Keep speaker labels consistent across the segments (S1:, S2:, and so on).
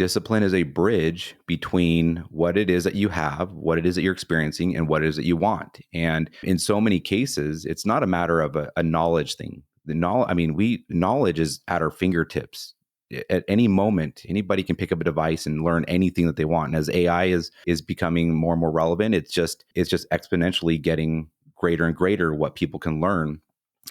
S1: Discipline is a bridge between what it is that you have, what it is that you're experiencing, and what it is that you want. And in so many cases, it's not a matter of a knowledge thing. Knowledge is at our fingertips. At any moment, anybody can pick up a device and learn anything that they want. And as AI is becoming more and more relevant, it's just exponentially getting greater and greater what people can learn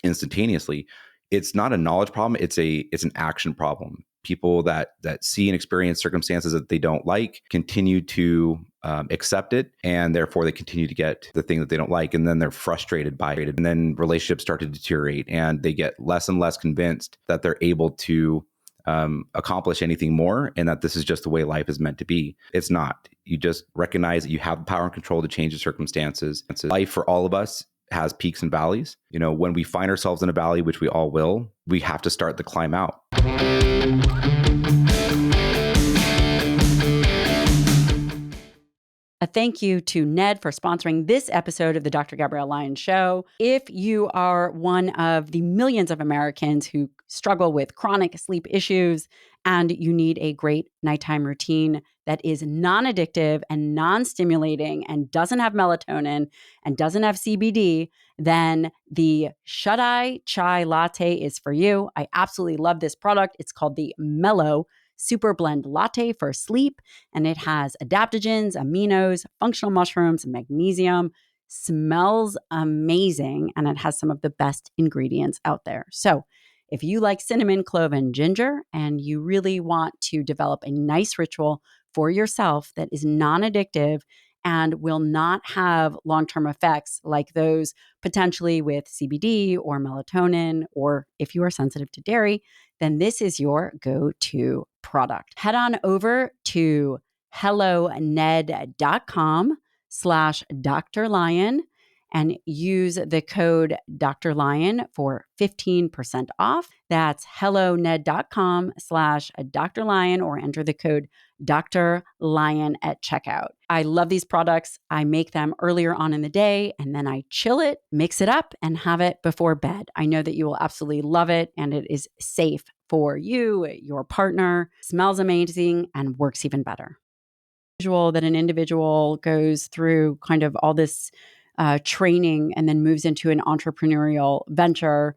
S1: instantaneously. It's not a knowledge problem, it's an action problem. People that see and experience circumstances that they don't like continue to accept it, and therefore they continue to get the thing that they don't like, and then they're frustrated by it, and then relationships start to deteriorate, and they get less and less convinced that they're able to accomplish anything more, and that this is just the way life is meant to be. It's not. You just recognize that you have the power and control to change the circumstances. Life for all of us has peaks and valleys. When we find ourselves in a valley, which we all will, we have to start the climb out.
S2: A thank you to Ned for sponsoring this episode of the Dr. Gabrielle Lyon Show. If you are one of the millions of Americans who struggle with chronic sleep issues and you need a great nighttime routine that is non-addictive and non-stimulating and doesn't have melatonin and doesn't have CBD, then the Shut-Eye Chai Latte is for you. I absolutely love this product. It's called the Mellow Super Blend Latte for sleep, and it has adaptogens, aminos, functional mushrooms, magnesium. Smells amazing, and it has some of the best ingredients out there. So if you like cinnamon, clove, and ginger, and you really want to develop a nice ritual for yourself that is non-addictive and will not have long-term effects like those potentially with CBD or melatonin, or if you are sensitive to dairy, then this is your go-to product. Head on over to helloned.com/Dr. Lyon and use the code Dr. Lyon for 15% off. That's helloned.com/Dr. Lyon, or enter the code Dr. Lyon at checkout. I love these products. I make them earlier on in the day, and then I chill it, mix it up, and have it before bed. I know that you will absolutely love it, and it is safe for you, your partner, smells amazing, and works even better. That an individual goes through kind of all this training and then moves into an entrepreneurial venture.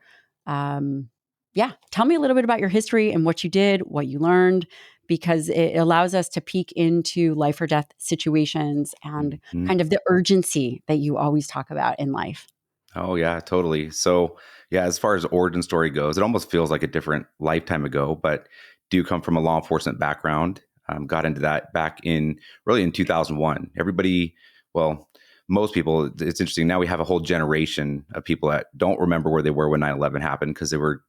S2: Tell me a little bit about your history and what you did, what you learned, because it allows us to peek into life or death situations and kind of the urgency that you always talk about in life.
S1: Oh, yeah, totally. So, yeah, as far as the origin story goes, it almost feels like a different lifetime ago, but do come from a law enforcement background. Got into that back in 2001. Most people, it's interesting. Now we have a whole generation of people that don't remember where they were when 9/11 happened because they weren't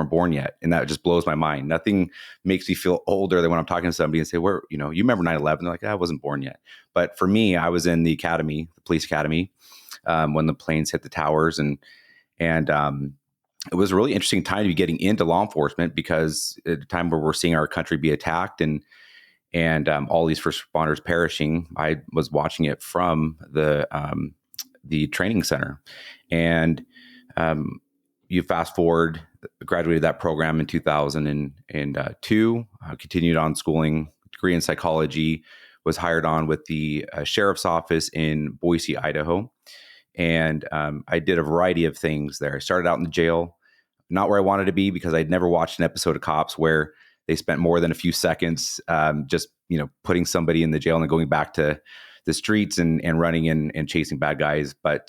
S1: born yet. And that just blows my mind. Nothing makes me feel older than when I'm talking to somebody and say, you remember 9/11? They're like, I wasn't born yet. But for me, I was in the academy, the police academy, when the planes hit the towers. And it was a really interesting time to be getting into law enforcement, because at a time where we're seeing our country be attacked and all these first responders perishing, I was watching it from the training center. And you fast forward, graduated that program in 2002, continued on schooling, degree in psychology, was hired on with the sheriff's office in Boise, Idaho. And I did a variety of things there. I started out in the jail, not where I wanted to be, because I'd never watched an episode of Cops where they spent more than a few seconds just putting somebody in the jail and then going back to the streets and running and chasing bad guys. But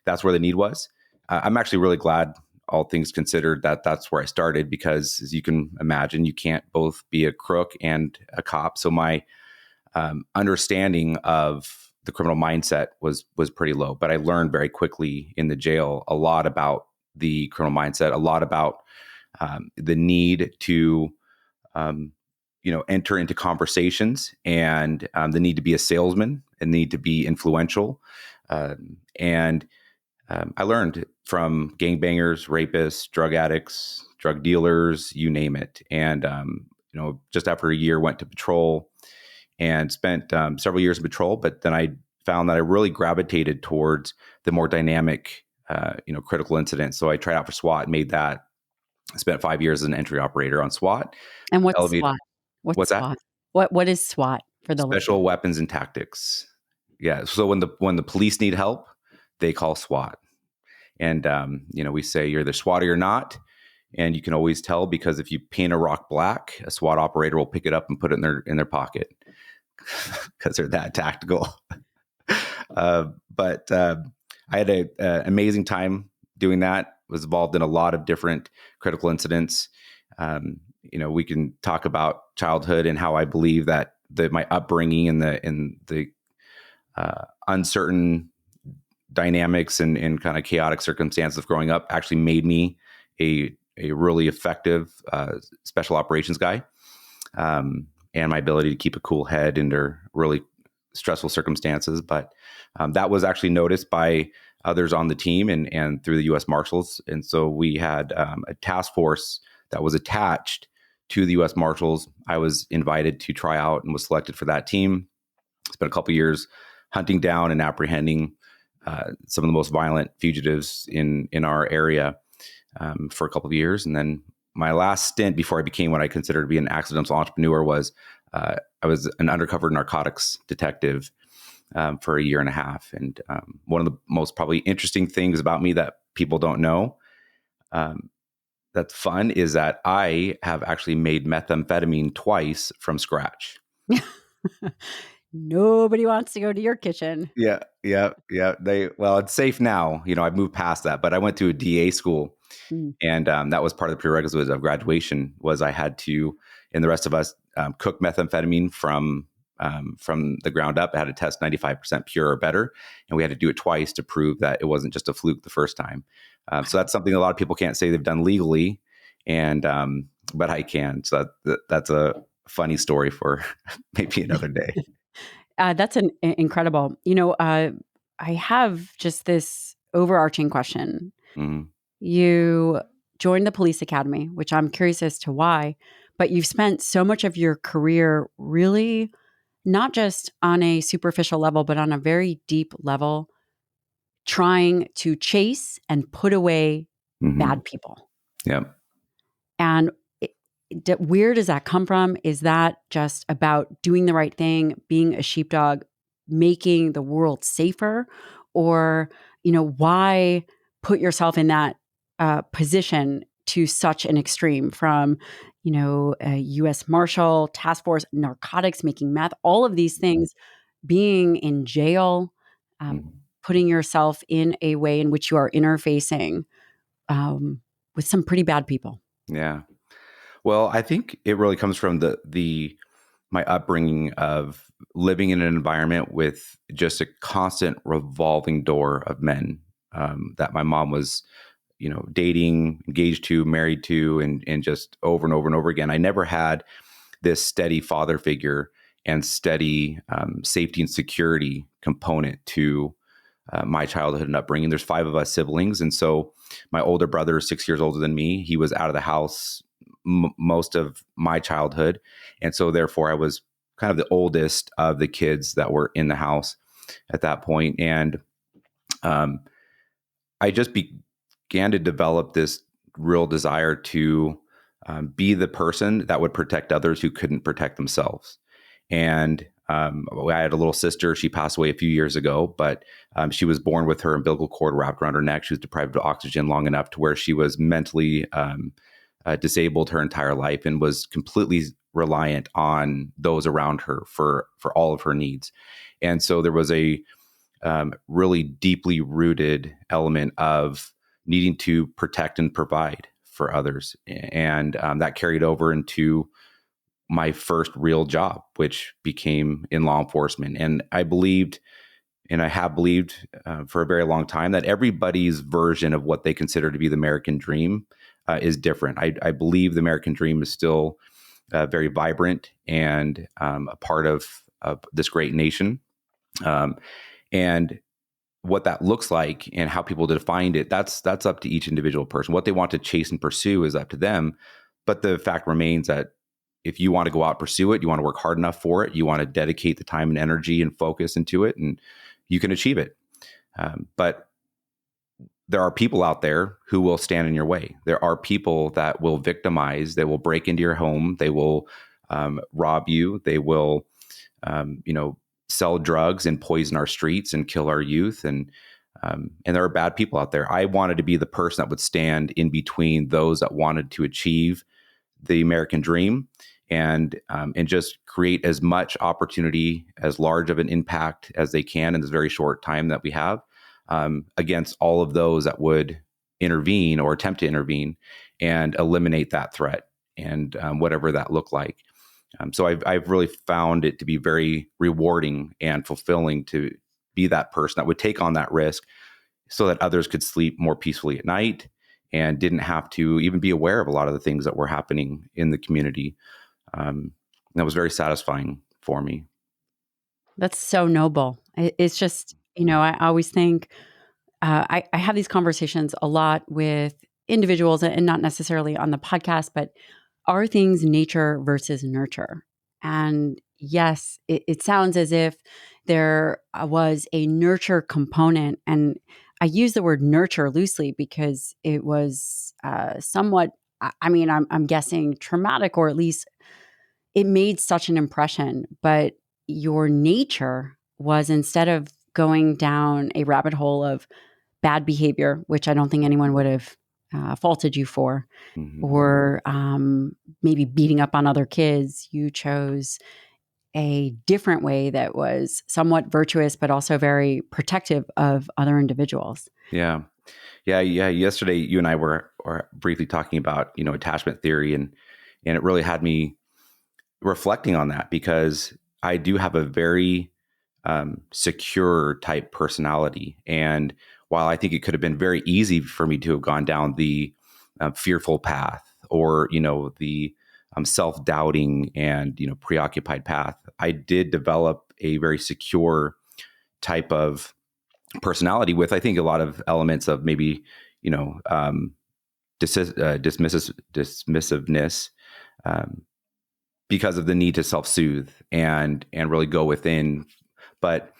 S1: that's where the need was. I'm actually really glad, all things considered, that that's where I started, because as you can imagine, you can't both be a crook and a cop. So my understanding of the criminal mindset was pretty low. But I learned very quickly in the jail a lot about the criminal mindset, a lot about the need to enter into conversations, and the need to be a salesman and need to be influential. And I learned from gangbangers, rapists, drug addicts, drug dealers, you name it. And, just after a year, went to patrol and spent several years in patrol. But then I found that I really gravitated towards the more dynamic, critical incidents. So I tried out for SWAT, made that. I spent 5 years as an entry operator on SWAT.
S2: And what's SWAT?
S1: What's
S2: SWAT?
S1: that?
S2: What is SWAT for the
S1: Special
S2: listeners?
S1: Weapons and Tactics. Yeah. So when the police need help, they call SWAT. And we say you're the SWAT or you're not. And you can always tell because if you paint a rock black, a SWAT operator will pick it up and put it in their pocket because they're that tactical. But I had an amazing time doing that. Was involved in a lot of different critical incidents. We can talk about childhood and how I believe that my upbringing and the uncertain dynamics and kind of chaotic circumstances of growing up actually made me a really effective special operations guy. And my ability to keep a cool head under really stressful circumstances. But that was actually noticed by others on the team and through the U.S. Marshals. And so we had a task force that was attached to the U.S. Marshals. I was invited to try out and was selected for that team. Spent a couple of years hunting down and apprehending some of the most violent fugitives in our area for a couple of years. And then my last stint before I became what I consider to be an accidental entrepreneur was I was an undercover narcotics detective for a year and a half. And one of the most probably interesting things about me that people don't know that's fun is that I have actually made methamphetamine twice from scratch.
S2: Nobody wants to go to your kitchen.
S1: Yeah. It's safe now. I've moved past that, but I went to a DA school. And that was part of the prerequisites of graduation was I had to, and the rest of us, cook methamphetamine from the ground up. It had to test 95% pure or better. And we had to do it twice to prove that it wasn't just a fluke the first time. So that's something a lot of people can't say they've done legally. And but I can. So that's a funny story for maybe another day.
S2: That's incredible. I have just this overarching question.
S1: Mm-hmm.
S2: You joined the police academy, which I'm curious as to why, but you've spent so much of your career really not just on a superficial level, but on a very deep level, trying to chase and put away bad people.
S1: Yep.
S2: And where does that come from? Is that just about doing the right thing, being a sheepdog, making the world safer? Or, why put yourself in that position to such an extreme from, a U.S. Marshal, task force, narcotics, making meth, all of these things, being in jail, putting yourself in a way in which you are interfacing with some pretty bad people.
S1: Yeah. Well, I think it really comes from my upbringing of living in an environment with just a constant revolving door of men that my mom was, dating, engaged to, married to, and just over and over and over again. I never had this steady father figure and steady safety and security component to my childhood and upbringing. There's 5 of us siblings. And so my older brother is 6 years older than me. He was out of the house most of my childhood. And so therefore I was kind of the oldest of the kids that were in the house at that point. And I just began to develop this real desire to be the person that would protect others who couldn't protect themselves. And I had a little sister. She passed away a few years ago, but she was born with her umbilical cord wrapped around her neck. She was deprived of oxygen long enough to where she was mentally disabled her entire life and was completely reliant on those around her for all of her needs. And so there was a really deeply rooted element of needing to protect and provide for others. And that carried over into my first real job, which became in law enforcement. And I believed, and I have believed for a very long time, that everybody's version of what they consider to be the American dream is different. I believe the American dream is still very vibrant and a part of this great nation. And what that looks like and how people define it, that's up to each individual person. What they want to chase and pursue is up to them. But the fact remains that if you want to go out and pursue it, you want to work hard enough for it, you want to dedicate the time and energy and focus into it, and you can achieve it. But there are people out there who will stand in your way. There are people that will victimize, they will break into your home, they will rob you. They will, sell drugs and poison our streets and kill our youth. And there are bad people out there. I wanted to be the person that would stand in between those that wanted to achieve the American dream and just create as much opportunity, as large of an impact as they can in this very short time that we have, against all of those that would intervene or attempt to intervene and eliminate that threat and whatever that looked like. So I've really found it to be very rewarding and fulfilling to be that person that would take on that risk so that others could sleep more peacefully at night and didn't have to even be aware of a lot of the things that were happening in the community. That was very satisfying for me.
S2: That's so noble. It's just, I always think I have these conversations a lot with individuals and not necessarily on the podcast, but are things nature versus nurture? And yes, it sounds as if there was a nurture component. And I use the word nurture loosely because it was somewhat, I'm guessing traumatic, or at least it made such an impression. But your nature was, instead of going down a rabbit hole of bad behavior, which I don't think anyone would have faulted you for,
S1: Mm-hmm.
S2: or maybe beating up on other kids, you chose a different way that was somewhat virtuous, but also very protective of other individuals.
S1: Yeah. Yesterday, you and I were briefly talking about, attachment theory, and it really had me reflecting on that, because I do have a very secure type personality. And while I think it could have been very easy for me to have gone down the fearful path, or, the self-doubting and, preoccupied path, I did develop a very secure type of personality with, I think, a lot of elements of maybe, dismissiveness, because of the need to self-soothe and really go within. But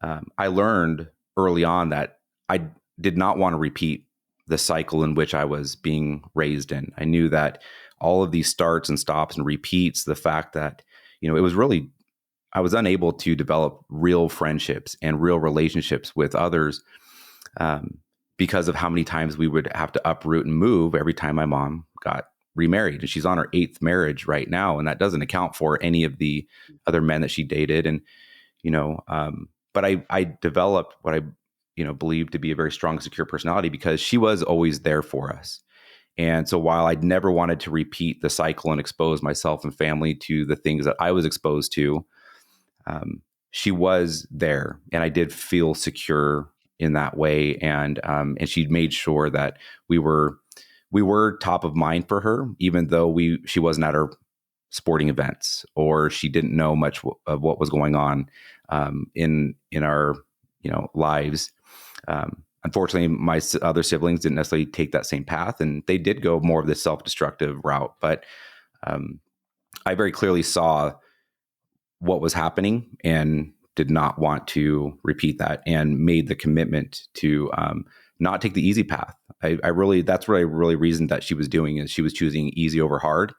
S1: I learned early on that I did not want to repeat the cycle in which I was being raised in. I knew that all of these starts and stops and repeats, the fact that, it was really, I was unable to develop real friendships and real relationships with others, because of how many times we would have to uproot and move every time my mom got remarried. And she's on her 8th marriage right now. And that doesn't account for any of the other men that she dated. And, but I developed what I, believe to be a very strong, secure personality, because she was always there for us. And so while I'd never wanted to repeat the cycle and expose myself and family to the things that I was exposed to, she was there, and I did feel secure in that way. And she made sure that we were top of mind for her, even though she wasn't at our sporting events, or she didn't know much of what was going on in our lives. Unfortunately, my other siblings didn't necessarily take that same path, and they did go more of the self-destructive route. But I very clearly saw what was happening and did not want to repeat that, and made the commitment to not take the easy path. That's what I really reasoned that she was doing, is she was choosing easy over hard.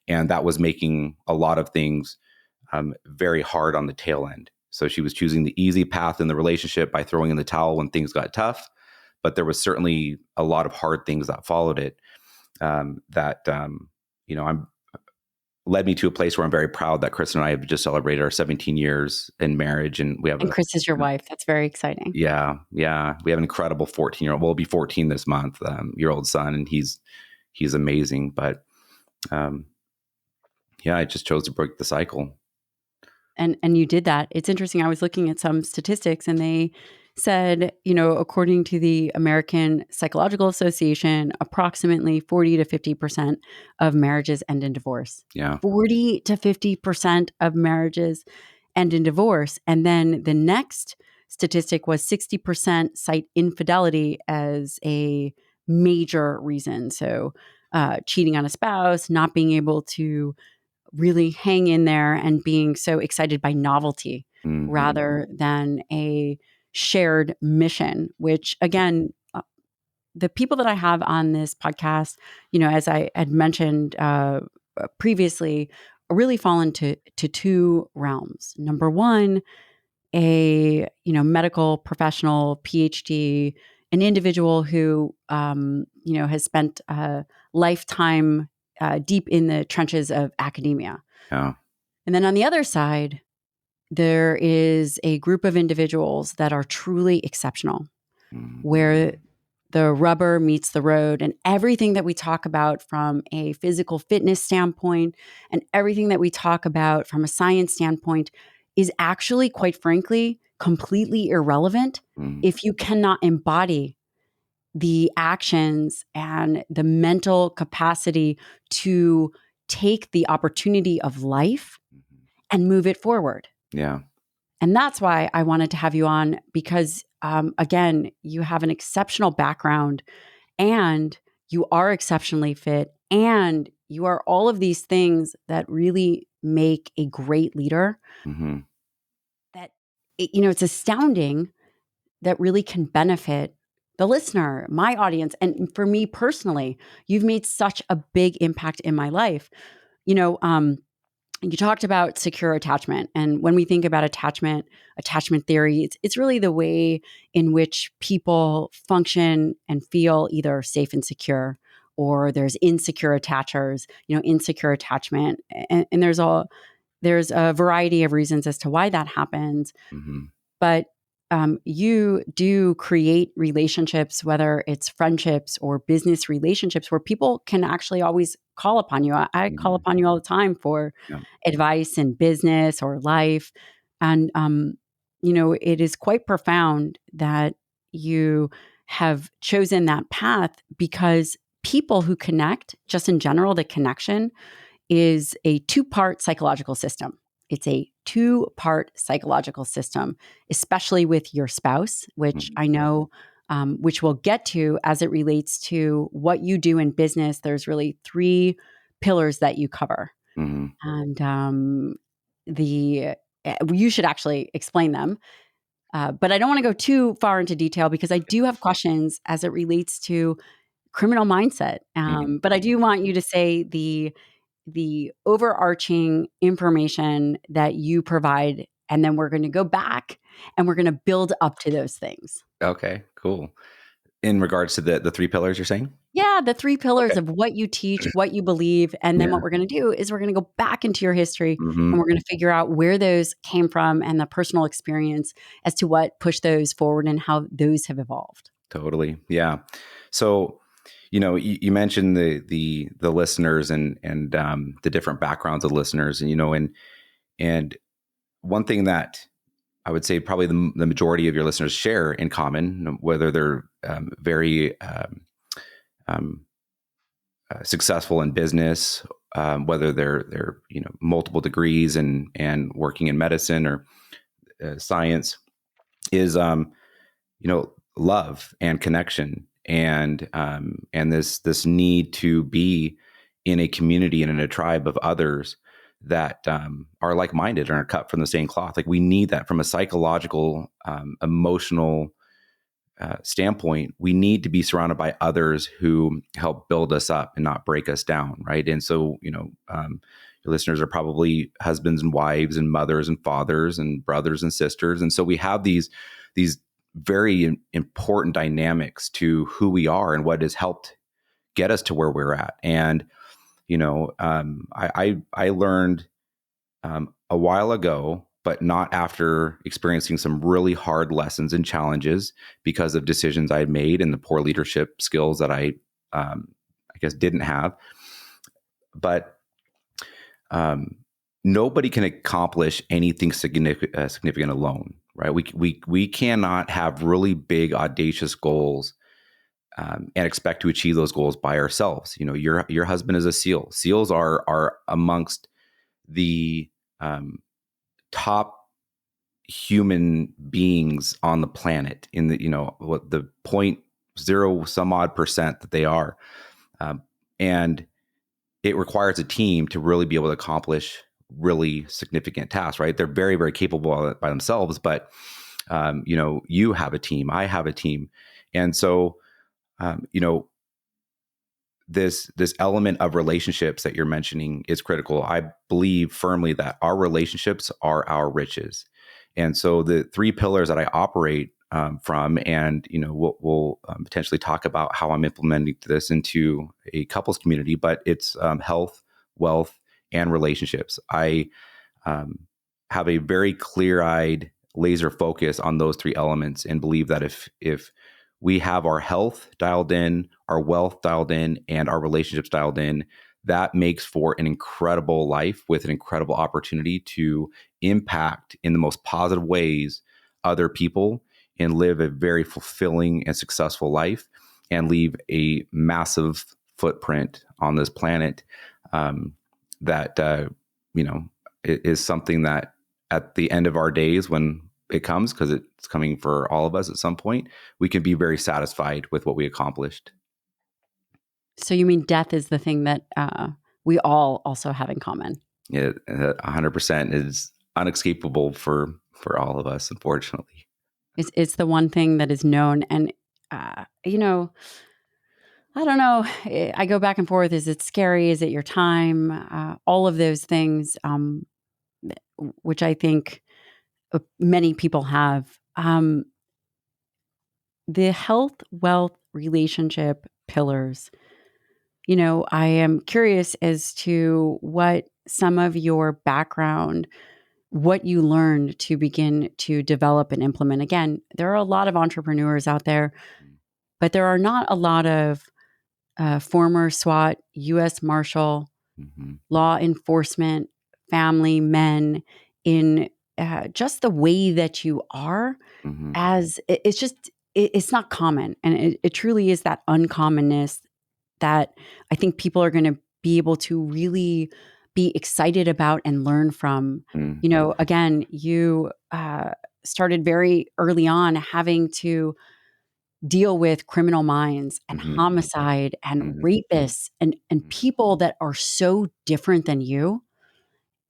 S1: And that was making a lot of things very hard on the tail end. So she was choosing the easy path in the relationship by throwing in the towel when things got tough. But there was certainly a lot of hard things that followed it, I'm led me to a place where I'm very proud that Chris and I have just celebrated our 17 years in marriage. And we have
S2: And Chris is your wife. That's very exciting.
S1: Yeah. We have an incredible 14-year-old. Well, he'll be 14 this month, year old son. And he's amazing. But I just chose to break the cycle.
S2: And you did that. It's interesting. I was looking at some statistics, and they said, according to the American Psychological Association, approximately 40 to 50% of marriages end in divorce.
S1: Yeah.
S2: 40 to 50% of marriages end in divorce. And then the next statistic was 60% cite infidelity as a major reason. So cheating on a spouse, not being able to really hang in there, and being so excited by novelty rather than a shared mission, which again, the people that I have on this podcast, as I had mentioned previously, really fall into two realms. Number one, a medical professional, PhD, an individual who has spent a lifetime deep in the trenches of academia.
S1: Yeah.
S2: And then on the other side, there is a group of individuals that are truly exceptional, where the rubber meets the road, and everything that we talk about from a physical fitness standpoint and everything that we talk about from a science standpoint is actually, quite frankly, completely irrelevant if you cannot embody the actions and the mental capacity to take the opportunity of life and move it forward.
S1: Yeah.
S2: And that's why I wanted to have you on, because again, you have an exceptional background and you are exceptionally fit and you are all of these things that really make a great leader. That, it's astounding that really can benefit the listener, my audience. And for me personally, you've made such a big impact in my life. You talked about secure attachment. And when we think about attachment theory, it's really the way in which people function and feel either safe and secure, or there's insecure attachers, insecure attachment. And there's a variety of reasons as to why that happens. But you do create relationships, whether it's friendships or business relationships, where people can actually always call upon you. I call upon you all the time for advice in business or life. And, it is quite profound that you have chosen that path, because people who connect, just in general, the connection is a two-part psychological system. It's a two-part psychological system, especially with your spouse, which I know, which we'll get to as it relates to what you do in business. There's really three pillars that you cover. And you should actually explain them. But I don't want to go too far into detail, because I do have questions as it relates to criminal mindset. But I do want you to say the overarching information that you provide, and then we're going to go back and we're going to build up to those things.
S1: Okay, cool. In regards to the three pillars you're saying?
S2: Yeah, the three pillars of what you teach, what you believe, and then what we're going to do is we're going to go back into your history and we're going to figure out where those came from and the personal experience as to what pushed those forward and how those have evolved.
S1: Totally. Yeah. So, you mentioned the listeners and the different backgrounds of listeners, and one thing that I would say probably the majority of your listeners share in common, whether they're very successful in business, whether they're multiple degrees and working in medicine or science, is love and connection, and this need to be in a community and in a tribe of others that are like-minded and are cut from the same cloth. Like, we need that from a psychological, emotional standpoint. We need to be surrounded by others who help build us up and not break us down, right? And so, your listeners are probably husbands and wives and mothers and fathers and brothers and sisters. And so we have these very important dynamics to who we are and what has helped get us to where we're at. And, I learned a while ago, but not after experiencing some really hard lessons and challenges because of decisions I had made and the poor leadership skills that I guess didn't have. But nobody can accomplish anything significant alone, right? We cannot have really big, audacious goals and expect to achieve those goals by ourselves. Your husband is a SEAL. SEALs are amongst the top human beings on the planet in the what the 0.0 some odd percent that they are, and it requires a team to really be able to accomplish really significant tasks. Right? They're very, very capable by themselves, but you have a team, I have a team, and so this element of relationships that you're mentioning is critical. I believe firmly that our relationships are our riches. And so the three pillars that I operate from, and we'll potentially talk about how I'm implementing this into a couples community, but it's health, wealth, and relationships. I have a very clear-eyed laser focus on those three elements, and believe that if we have our health dialed in, our wealth dialed in, and our relationships dialed in, that makes for an incredible life with an incredible opportunity to impact in the most positive ways other people and live a very fulfilling and successful life and leave a massive footprint on this planet. That is something that at the end of our days, when it comes, because it's coming for all of us at some point, we can be very satisfied with what we accomplished.
S2: So you mean death is the thing that we all also have in common?
S1: Yeah, 100% is unescapable for all of us, unfortunately.
S2: It's the one thing that is known. And, I don't know. I go back and forth. Is it scary? Is it your time? All of those things, which I think many people have. The health, wealth, relationship pillars. I am curious as to what some of your background, what you learned to begin to develop and implement. Again, there are a lot of entrepreneurs out there, but there are not a lot of former SWAT, U.S. Marshal, law enforcement, family men in just the way that you are. As it's just, it's not common. And it truly is that uncommonness that I think people are going to be able to really be excited about and learn from. Again, you started very early on having to deal with criminal minds and homicide and rapists and people that are so different than you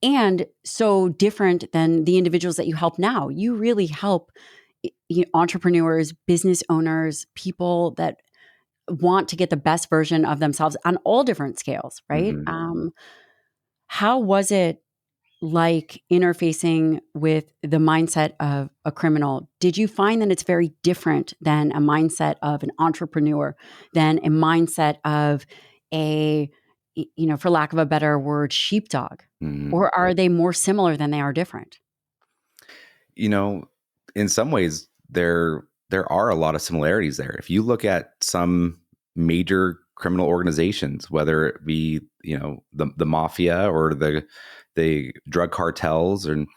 S2: and so different than the individuals that you help now. You really help entrepreneurs, business owners, people that want to get the best version of themselves on all different scales, right? How was it like interfacing with the mindset of a criminal? Did you find that it's very different than a mindset of an entrepreneur, than a mindset of a, for lack of a better word, sheepdog? Or are they more similar than they are different?
S1: In some ways, there are a lot of similarities there. If you look at some major criminal organizations, whether it be the mafia or the drug cartels, and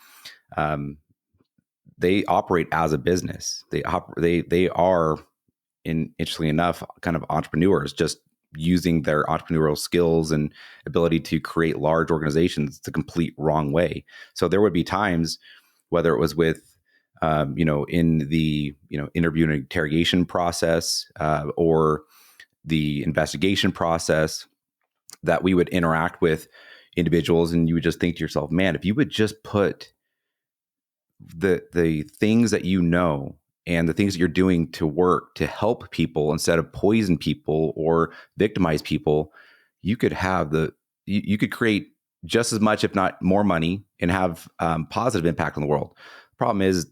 S1: they operate as a business. They are, interestingly enough, kind of entrepreneurs, just using their entrepreneurial skills and ability to create large organizations the complete wrong way. So there would be times, whether it was with in the interview and interrogation process or the investigation process, that we would interact with individuals, and you would just think to yourself, man, if you would just put the things that and the things that you're doing to work to help people instead of poison people or victimize people, you could have you could create just as much, if not more money, and have positive impact on the world. Problem is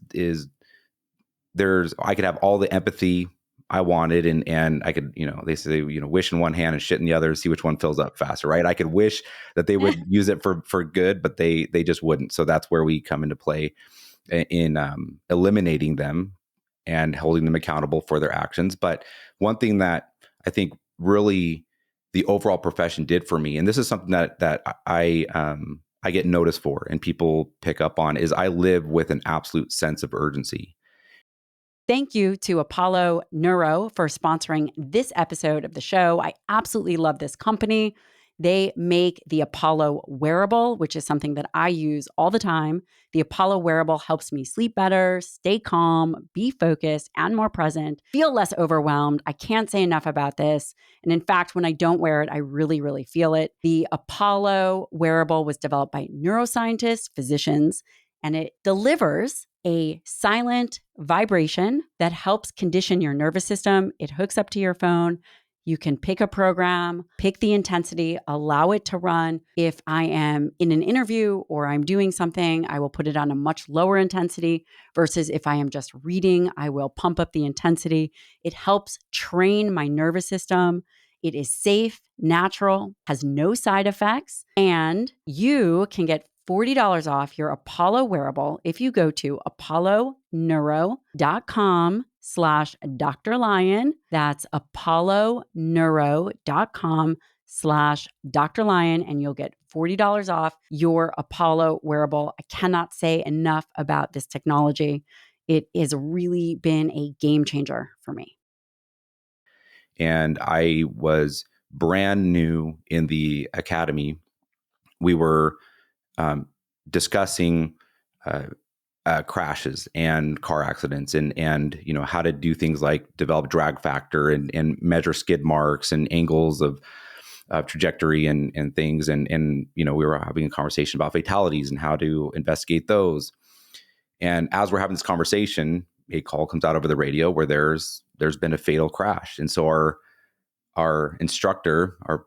S1: I could have all the empathy I wanted, and I could, they say, wish in one hand and shit in the other, see which one fills up faster, right? I could wish that they would use it for good, but they just wouldn't. So that's where we come into play in eliminating them and holding them accountable for their actions. But one thing that I think really the overall profession did for me, and this is something that I get noticed for and people pick up on, is I live with an absolute sense of urgency.
S2: Thank you to Apollo Neuro for sponsoring this episode of the show. I absolutely love this company. They make the Apollo wearable, which is something that I use all the time. The Apollo wearable helps me sleep better, stay calm, be focused, and more present, feel less overwhelmed. I can't say enough about this. And in fact, when I don't wear it, I really, really feel it. The Apollo wearable was developed by neuroscientists, physicians, and it delivers a silent vibration that helps condition your nervous system. It hooks up to your phone. You can pick a program, pick the intensity, allow it to run. If I am in an interview or I'm doing something, I will put it on a much lower intensity versus if I am just reading, I will pump up the intensity. It helps train my nervous system. It is safe, natural, has no side effects, and you can get $40 off your Apollo wearable if you go to apolloneuro.com/Dr. Lyon. That's apolloneuro.com/Dr. Lyon, and you'll get $40 off your Apollo wearable. I cannot say enough about this technology. It has really been a game changer for me.
S1: And I was brand new in the academy. We were discussing crashes and car accidents, and how to do things like develop drag factor and measure skid marks and angles of trajectory and things, and we were having a conversation about fatalities and how to investigate those. And as we're having this conversation, a call comes out over the radio where there's been a fatal crash, and so our instructor, our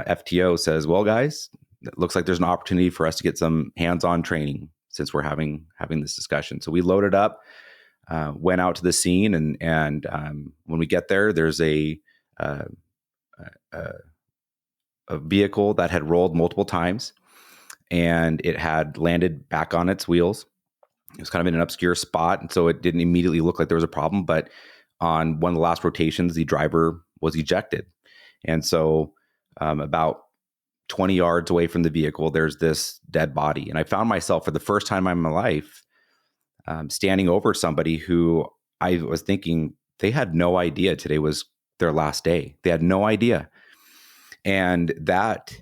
S1: FTO says, "Well, guys, it looks like there's an opportunity for us to get some hands-on training since we're having this discussion." So we loaded up, went out to the scene, and when we get there, there's a vehicle that had rolled multiple times, and it had landed back on its wheels. It was kind of in an obscure spot, and so it didn't immediately look like there was a problem. But on one of the last rotations, the driver was ejected, and so about 20 yards away from the vehicle, there's this dead body. And I found myself for the first time in my life standing over somebody who I was thinking they had no idea today was their last day. They had no idea. And that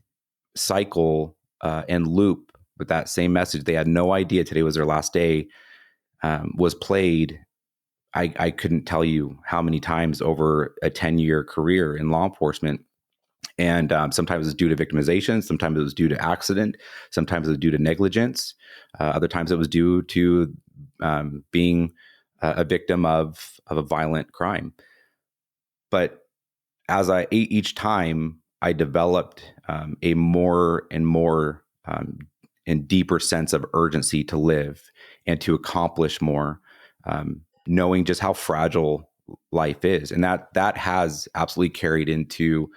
S1: cycle and loop with that same message, they had no idea today was their last day, was played. I couldn't tell you how many times over a 10-year career in law enforcement. And sometimes it was due to victimization. Sometimes it was due to accident. Sometimes it was due to negligence. Other times it was due to being a victim of a violent crime. But as each time I developed a more and more and deeper sense of urgency to live and to accomplish more, knowing just how fragile life is. And that has absolutely carried into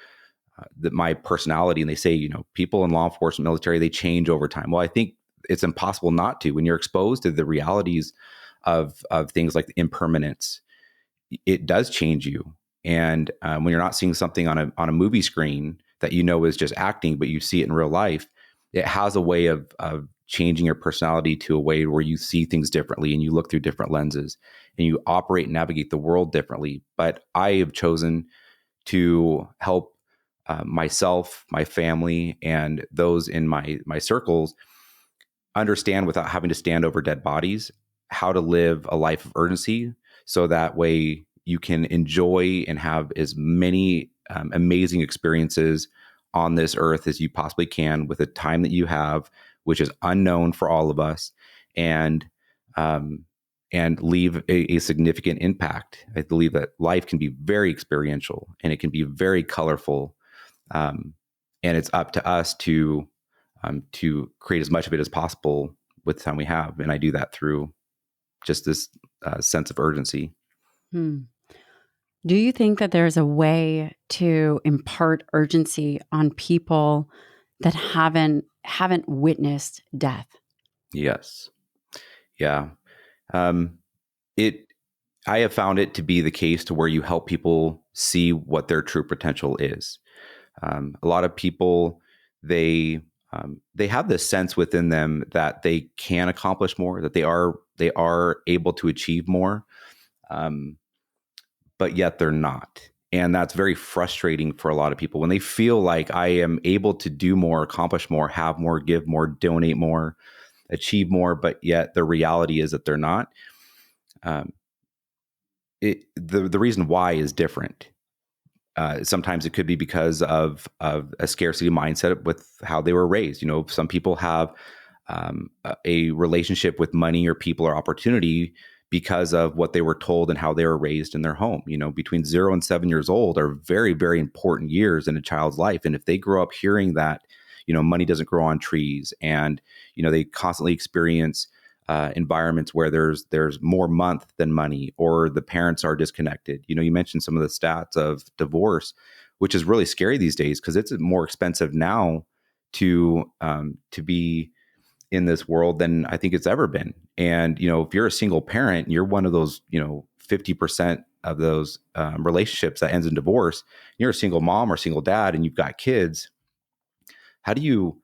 S1: my personality. And they say, people in law enforcement, military, they change over time. Well, I think it's impossible not to. When you're exposed to the realities of things like the impermanence, it does change you. And when you're not seeing something on a movie screen that is just acting, but you see it in real life, it has a way of changing your personality to a way where you see things differently and you look through different lenses and you operate and navigate the world differently. But I have chosen to help myself, my family, and those in my circles understand, without having to stand over dead bodies, how to live a life of urgency, so that way you can enjoy and have as many amazing experiences on this earth as you possibly can with the time that you have, which is unknown for all of us, and leave a significant impact. I believe that life can be very experiential and it can be very colorful. And it's up to us to create as much of it as possible with the time we have. And I do that through just this sense of urgency.
S2: Do you think that there's a way to impart urgency on people that haven't witnessed death?
S1: Yes. Yeah. I have found it to be the case to where you help people see what their true potential is. A lot of people, they have this sense within them that they can accomplish more, that they are able to achieve more, but yet they're not. And that's very frustrating for a lot of people when they feel like I am able to do more, accomplish more, have more, give more, donate more, achieve more, but yet the reality is that they're not. The reason why is different. Sometimes it could be because of a scarcity mindset with how they were raised. Some people have a relationship with money or people or opportunity because of what they were told and how they were raised in their home. Between 0 and 7 years old are very, very important years in a child's life. And if they grow up hearing that, money doesn't grow on trees, and, they constantly experience environments where there's more month than money, or the parents are disconnected. You mentioned some of the stats of divorce, which is really scary these days because it's more expensive now to be in this world than I think it's ever been. And, if you're a single parent, you're one of those, 50% of those relationships that ends in divorce. You're a single mom or single dad, and you've got kids. How do you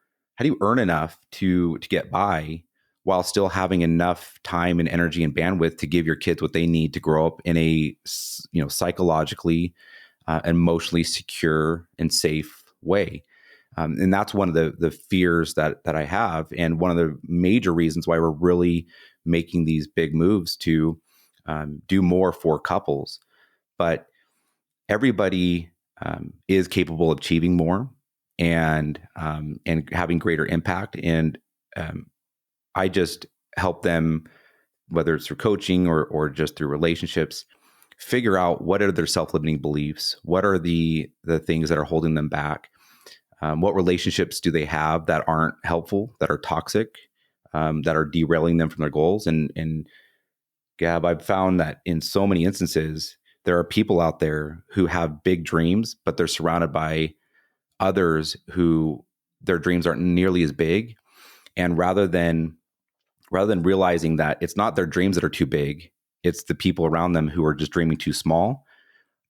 S1: earn enough to get by while still having enough time and energy and bandwidth to give your kids what they need to grow up in a, psychologically, emotionally secure and safe way? And that's one of the fears that I have, and one of the major reasons why we're really making these big moves to do more for couples. But everybody is capable of achieving more and having greater impact. And I just help them, whether it's through coaching or just through relationships, figure out what are their self-limiting beliefs, what are the things that are holding them back. What relationships do they have that aren't helpful, that are toxic, that are derailing them from their goals? And Gab, I've found that in so many instances, there are people out there who have big dreams, but they're surrounded by others who their dreams aren't nearly as big. And rather than realizing that it's not their dreams that are too big, it's the people around them who are just dreaming too small,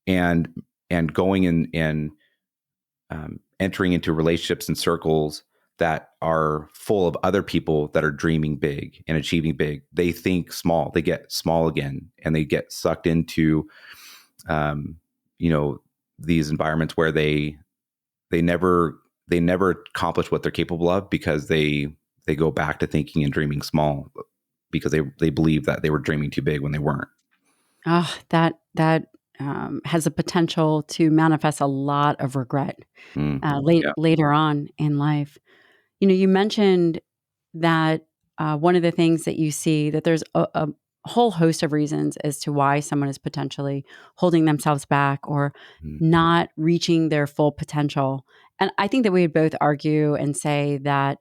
S1: and going and entering into relationships and circles that are full of other people that are dreaming big and achieving big. They think small, they get small again, and they get sucked into, these environments where they never accomplish what they're capable of, because they go back to thinking and dreaming small because they believe that they were dreaming too big when they weren't.
S2: Oh, that has a potential to manifest a lot of regret
S1: Yeah.
S2: later on in life. You mentioned that one of the things that you see, that there's a whole host of reasons as to why someone is potentially holding themselves back or
S1: Mm.
S2: not reaching their full potential. And I think that we would both argue and say that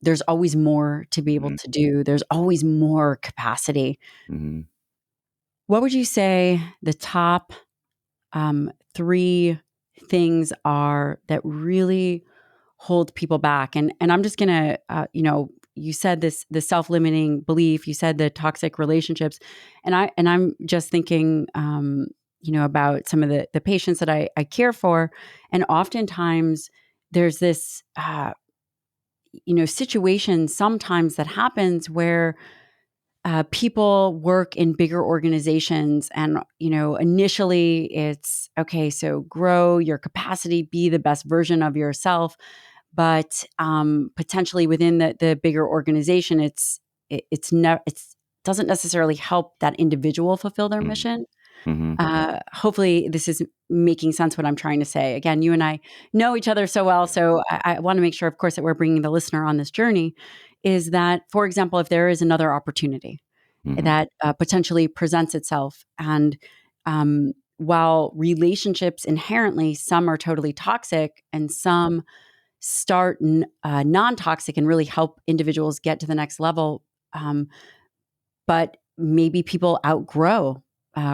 S2: there's always more to be able
S1: Mhm.
S2: to do. There's always more capacity.
S1: Mhm.
S2: What would you say the top three things are that really hold people back? And I'm just gonna, you said the self-limiting belief, you said the toxic relationships, and I'm just thinking, about some of the patients that I care for, and oftentimes there's this, situation sometimes that happens where people work in bigger organizations, and initially it's okay, so grow your capacity, be the best version of yourself, but potentially within the bigger organization, it doesn't necessarily help that individual fulfill their
S1: Mhm.
S2: mission.
S1: Mhm.
S2: Hopefully this is making sense what I'm trying to say. Again, you and I know each other so well, so I want to make sure, of course, that we're bringing the listener on this journey. Is that, for example, if there is another opportunity
S1: Mhm.
S2: that potentially presents itself, and while relationships inherently, some are totally toxic and some start non-toxic and really help individuals get to the next level, but maybe people outgrow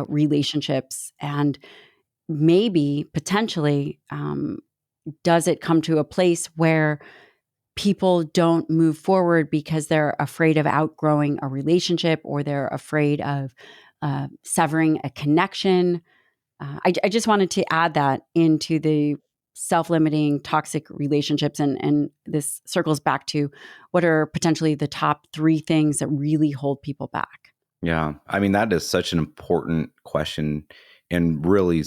S2: relationships, and maybe potentially does it come to a place where people don't move forward because they're afraid of outgrowing a relationship, or they're afraid of severing a connection. I just wanted to add that into the self-limiting toxic relationships, and this circles back to what are potentially the top three things that really hold people back.
S1: Yeah. I mean, that is such an important question, and really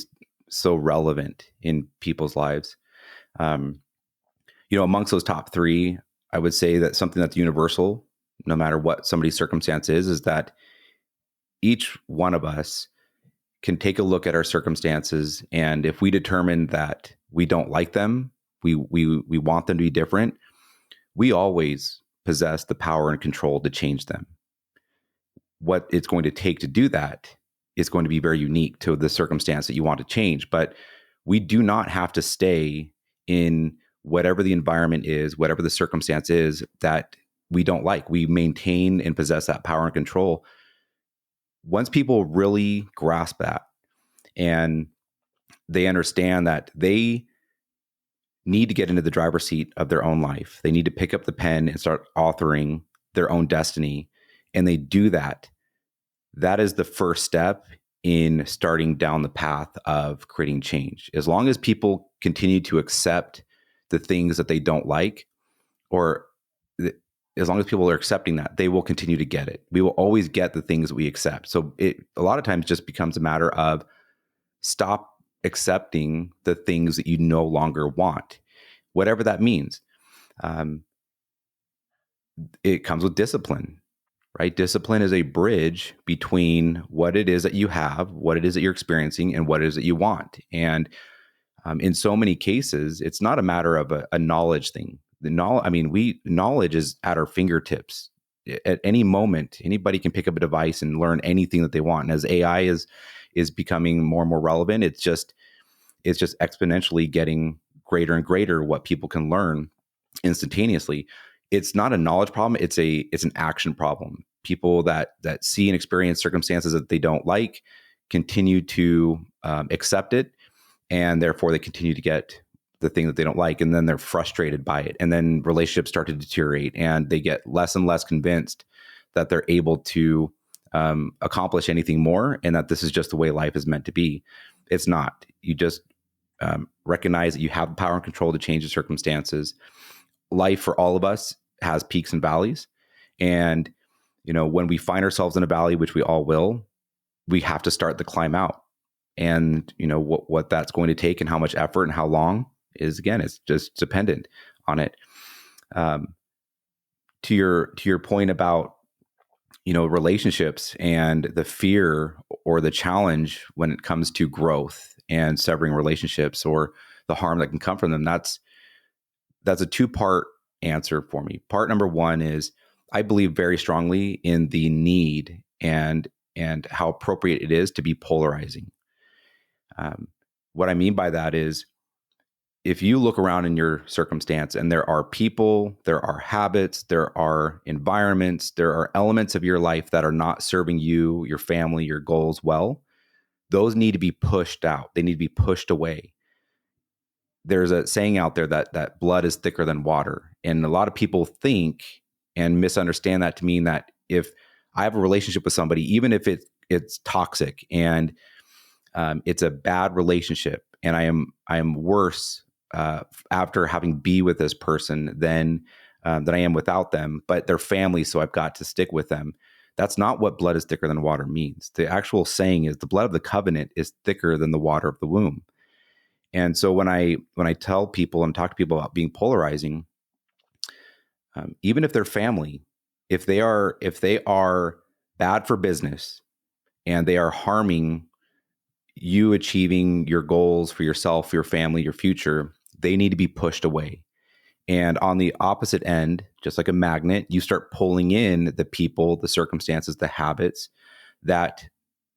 S1: so relevant in people's lives. Um, Amongst those top three, I would say that something that's universal, no matter what somebody's circumstance is that each one of us can take a look at our circumstances, and if we determine that we don't like them, we want them to be different, we always possess the power and control to change them. what it's going to take to do that is going to be very unique to the circumstance that you want to change. But we do not have to stay in whatever the environment is, whatever the circumstance is that we don't like. We maintain and possess that power and control. Once people really grasp that and they understand that they need to get into the driver's seat of their own life, they need to pick up the pen and start authoring their own destiny, and they do that, that is the first step in starting down the path of creating change. As long as people continue to accept the things that they don't like, or as long as people are accepting that, they will continue to get it. We will always get the things that we accept. So it a lot of times just becomes a matter of stop accepting the things that you no longer want, whatever that means. It comes with discipline, right? Discipline is a bridge between what it is that you have, what it is that you're experiencing, and what it is that you want. And in so many cases, it's not a matter of a knowledge thing. Knowledge is at our fingertips. At any moment, anybody can pick up a device and learn anything that they want. And as AI is becoming more and more relevant, it's just exponentially getting greater and greater what people can learn instantaneously. It's not a knowledge problem. It's an action problem. People that see and experience circumstances that they don't like continue to accept it, and therefore they continue to get the thing that they don't like, and then they're frustrated by it, and then relationships start to deteriorate, and they get less and less convinced that they're able to accomplish anything more, and that this is just the way life is meant to be. It's not. You just recognize that you have the power and control to change the circumstances. Life for all of us has peaks and valleys, and when we find ourselves in a valley, which we all will, we have to start the climb out. And what that's going to take and how much effort and how long is, again, it's just dependent on it. To your point about relationships and the fear or the challenge when it comes to growth and severing relationships, or the harm that can come from them, that's a two-part answer for me. Part number one is I believe very strongly in the need and how appropriate it is to be polarizing. What I mean by that is, if you look around in your circumstance and there are people, there are habits, there are environments, there are elements of your life that are not serving you, your family, your goals well, those need to be pushed out. They need to be pushed away. There's a saying out there that blood is thicker than water. And a lot of people think and misunderstand that to mean that if I have a relationship with somebody, even if it's toxic and it's a bad relationship, and I am worse after having be with this person than I am without them, but they're family, so I've got to stick with them. That's not what blood is thicker than water means. The actual saying is the blood of the covenant is thicker than the water of the womb. And so when I tell people and talk to people about being polarizing, even if they're family, if they are bad for business and they are harming you achieving your goals for yourself, your family, your future, they need to be pushed away. And on the opposite end, just like a magnet, you start pulling in the people, the circumstances, the habits that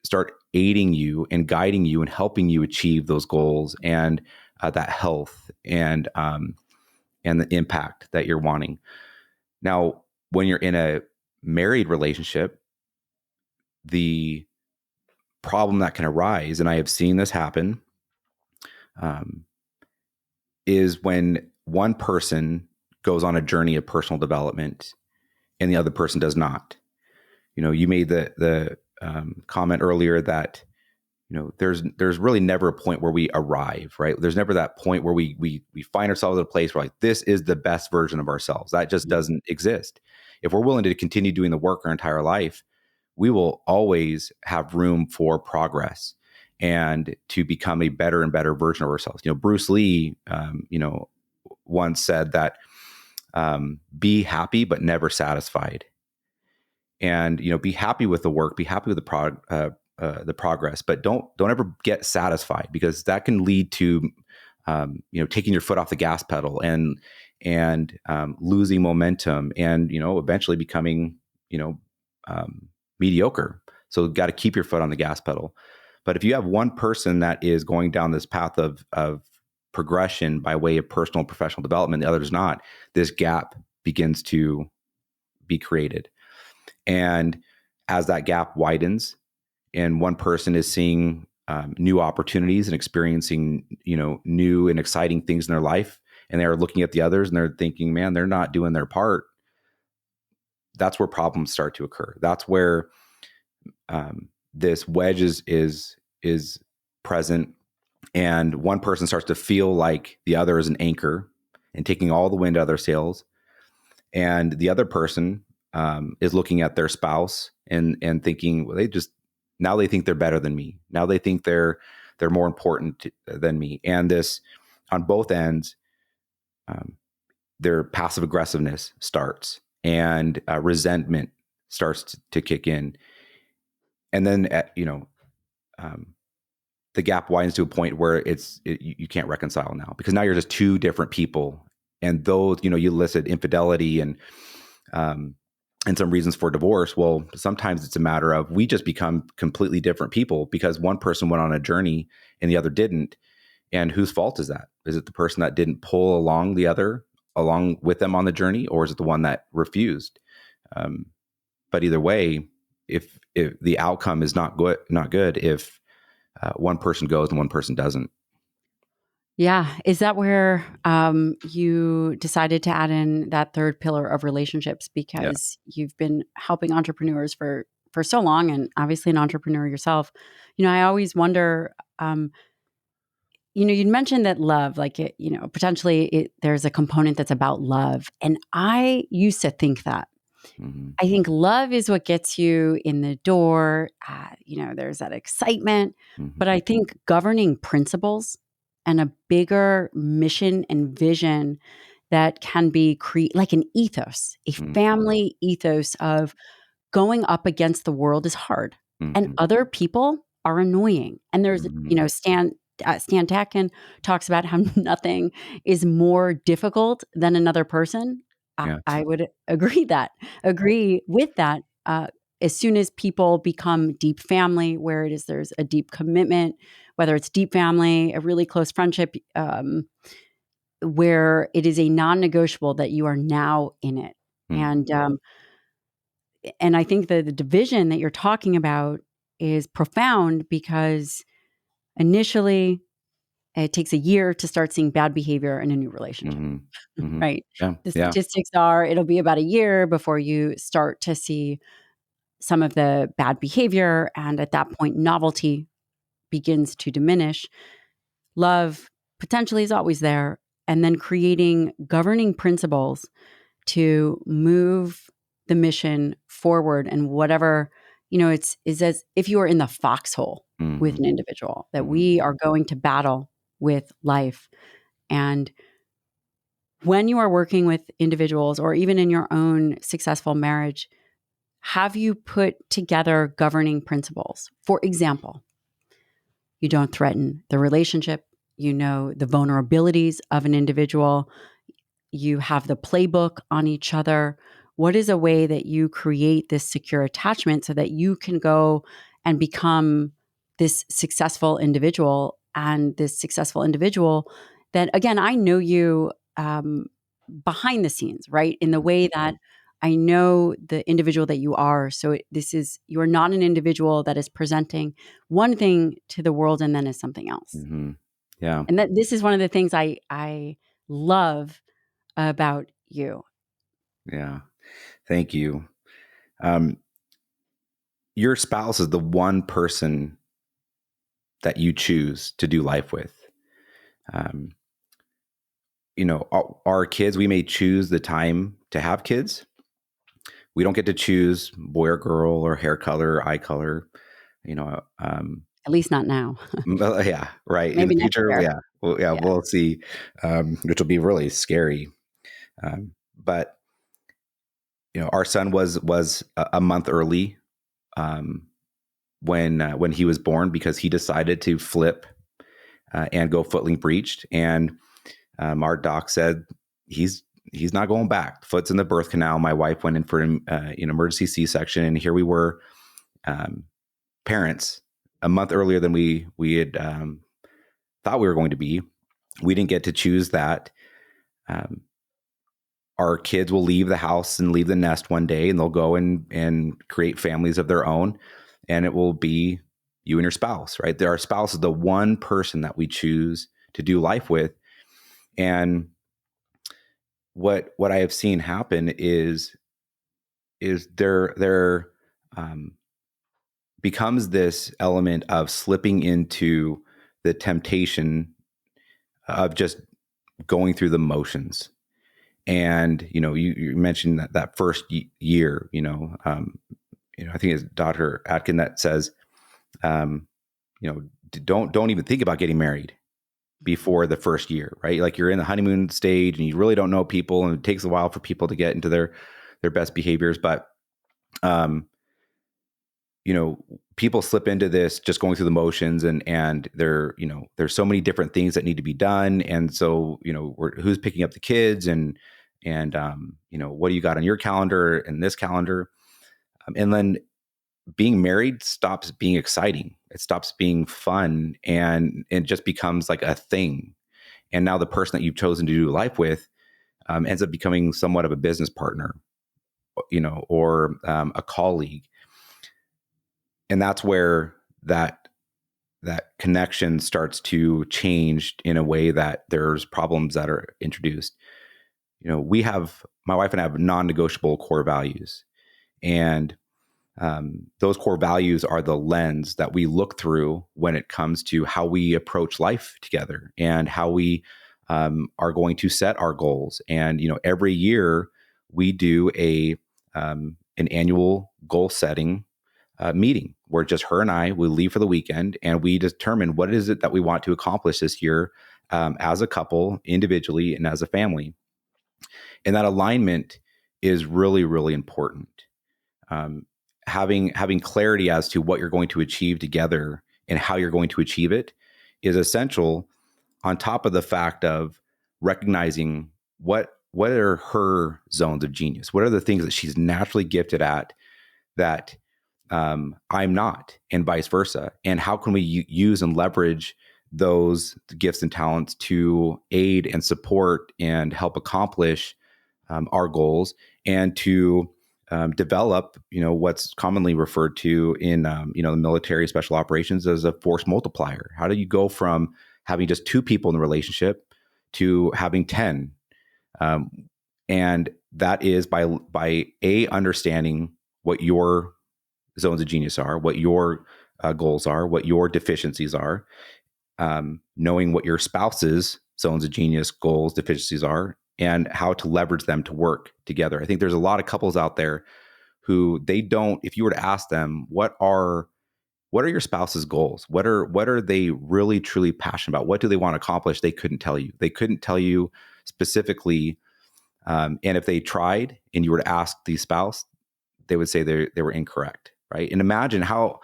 S1: start aiding you and guiding you and helping you achieve those goals and that health and the impact that you're wanting. Now, when you're in a married relationship, the problem that can arise, and I have seen this happen, is when one person goes on a journey of personal development and the other person does not. You made the comment earlier that there's really never a point where we arrive, right? There's never that point where we find ourselves in a place where, like, this is the best version of ourselves. That just doesn't exist. If we're willing to continue doing the work our entire life, we will always have room for progress and to become a better and better version of ourselves. Bruce Lee, once said that be happy but never satisfied. And be happy with the work, be happy with the progress, but don't ever get satisfied, because that can lead to taking your foot off the gas pedal and losing momentum, and eventually becoming mediocre. So got to keep your foot on the gas pedal. But if you have one person that is going down this path of progression by way of personal and professional development, the other is not, this gap begins to be created. And as that gap widens and one person is seeing new opportunities and experiencing, new and exciting things in their life, and they're looking at the others and they're thinking, man, they're not doing their part. That's where problems start to occur. That's where this wedge is present, and one person starts to feel like the other is an anchor and taking all the wind out of their sails, and the other person is looking at their spouse and thinking, well, now they think they're better than me. Now they think they're more important than me. And this, on both ends, their passive aggressiveness starts, and resentment starts to kick in. And then, the gap widens to a point where you can't reconcile now, because now you're just two different people. And though, you listed infidelity and some reasons for divorce. Well, sometimes it's a matter of we just become completely different people because one person went on a journey and the other didn't. And whose fault is that? Is it the person that didn't pull along the other along with them on the journey, or is it the one that refused? But either way, if the outcome is not good if one person goes and one person doesn't.
S2: Yeah. Is that where you decided to add in that third pillar of relationships? Because you've been helping entrepreneurs for so long, and obviously an entrepreneur yourself. I always wonder, you'd mentioned that love, like, potentially there's a component that's about love. And I used to think that.
S1: Mm-hmm.
S2: I think love is what gets you in the door. There's that excitement.
S1: Mm-hmm.
S2: But I think governing principles and a bigger mission and vision that can be like an ethos, a family ethos of going up against the world is hard.
S1: Mm-hmm.
S2: And other people are annoying. And there's, Stan Tatkin talks about how nothing is more difficult than another person. I would agree with that. As soon as people become deep family, where there's a deep commitment, whether it's deep family, a really close friendship, where it is a non-negotiable that you are now in it. And I think that the division that you're talking about is profound, because initially it takes a year to start seeing bad behavior in a new relationship, right?
S1: Yeah.
S2: The statistics are it'll be about a year before you start to see some of the bad behavior. And at that point, novelty begins to diminish. Love potentially is always there. And then creating governing principles to move the mission forward, and whatever, it's as if you are in the foxhole with an individual, that we are going to battle with life. And when you are working with individuals, or even in your own successful marriage, have you put together governing principles? For example, you don't threaten the relationship. You know the vulnerabilities of an individual. You have the playbook on each other. What is a way that you create this secure attachment so that you can go and become this successful individual? And this successful individual that, again, I know you behind the scenes, right? In the way that I know the individual that you are. So you are not an individual that is presenting one thing to the world and then is something else.
S1: Yeah.
S2: And this is one of the things I love about you.
S1: Yeah. Thank you. Your spouse is the one person that you choose to do life with. Our kids, we may choose the time to have kids. We don't get to choose boy or girl or hair color, eye color,
S2: At least not now.
S1: Yeah, right.
S2: Maybe
S1: In the
S2: next
S1: future,
S2: year.
S1: We'll see, which will be really scary. But our son was a month early when he was born, because he decided to flip and go footling breached, and our doc said he's not going back. Foot's in the birth canal. My wife went in for an emergency C-section, and here we were parents a month earlier than we had thought we were going to be. We didn't get to choose that. Our kids will leave the house and leave the nest one day, and they'll go and create families of their own. And it will be you and your spouse, right? Our spouse is the one person that we choose to do life with. And what I have seen happen is there becomes this element of slipping into the temptation of just going through the motions. And, you mentioned that first year, I think it's Dr. Atkin that says, don't even think about getting married before the first year, right? Like you're in the honeymoon stage and you really don't know people, and it takes a while for people to get into their best behaviors. But, people slip into this just going through the motions, and there's so many different things that need to be done. And so, who's picking up the kids and what do you got on your calendar and this calendar? And then being married stops being exciting. It stops being fun, and it just becomes like a thing. And now the person that you've chosen to do life with ends up becoming somewhat of a business partner, or a colleague. And that's where that connection starts to change in a way that there's problems that are introduced. My wife and I have non-negotiable core values, and those core values are the lens that we look through when it comes to how we approach life together and how we are going to set our goals. And every year we do an annual goal setting meeting where just her and I will leave for the weekend, and we determine what is it that we want to accomplish this year as a couple, individually, and as a family. And that alignment is really, really important. Having clarity as to what you're going to achieve together and how you're going to achieve it is essential, on top of the fact of recognizing what are her zones of genius. What are the things that she's naturally gifted at that I'm not, and vice versa? And how can we use and leverage those gifts and talents to aid and support and help accomplish our goals, and to develop, what's commonly referred to in, the military special operations as a force multiplier. How do you go from having just 2 people in the relationship to having 10? And that is by understanding what your zones of genius are, what your goals are, what your deficiencies are, knowing what your spouse's zones of genius, goals, deficiencies are, and how to leverage them to work together. I think there's a lot of couples out there who if you were to ask them, what are your spouse's goals? What are they really truly passionate about? What do they want to accomplish? They couldn't tell you. They couldn't tell you specifically. And if they tried and you were to ask the spouse, they would say they were incorrect, right? And imagine how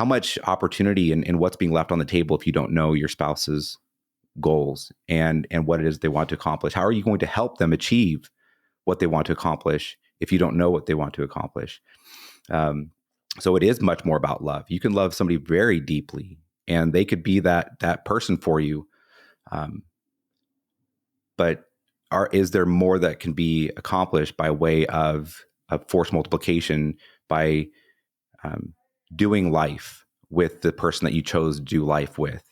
S1: much opportunity and what's being left on the table if you don't know your spouse's goals and what it is they want to accomplish. How are you going to help them achieve what they want to accomplish if you don't know what they want to accomplish? So it is much more about love. You can love somebody very deeply, and they could be that person for you. But is there more that can be accomplished by way of force multiplication, by doing life with the person that you chose to do life with?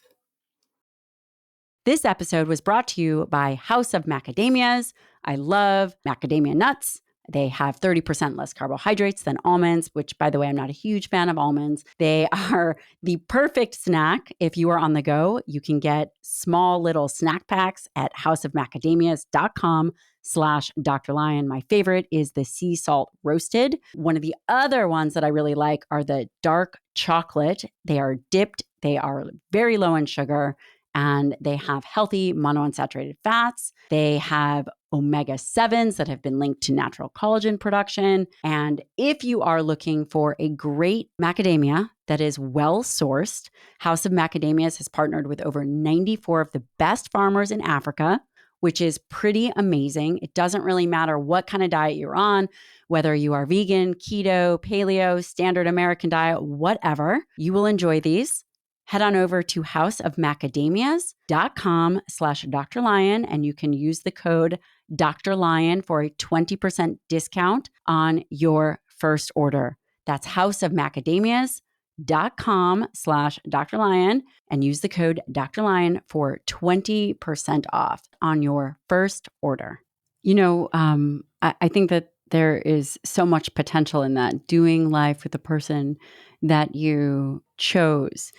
S2: This episode was brought to you by House of Macadamias. I love macadamia nuts. They have 30% less carbohydrates than almonds, which, by the way, I'm not a huge fan of almonds. They are the perfect snack if you are on the go. You can get small little snack packs at houseofmacadamias.com/Dr. Lyon. My favorite is the sea salt roasted. One of the other ones that I really like are the dark chocolate. They are dipped. They are very low in sugar, and they have healthy monounsaturated fats. They have omega-7s that have been linked to natural collagen production. And if you are looking for a great macadamia that is well-sourced, House of Macadamias has partnered with over 94 of the best farmers in Africa. which is pretty amazing. It doesn't really matter what kind of diet you're on, whether you are vegan, keto, paleo, standard American diet, whatever. You will enjoy these. Head on over to houseofmacadamias.com/Dr. Lyon, and you can use the code Dr. Lyon for a 20% discount on your first order. That's houseofmacadamias.com/Dr. Lyon, and use the code Dr. Lyon for 20% off on your first order. I think that there is so much potential in that, doing life with the person that you chose.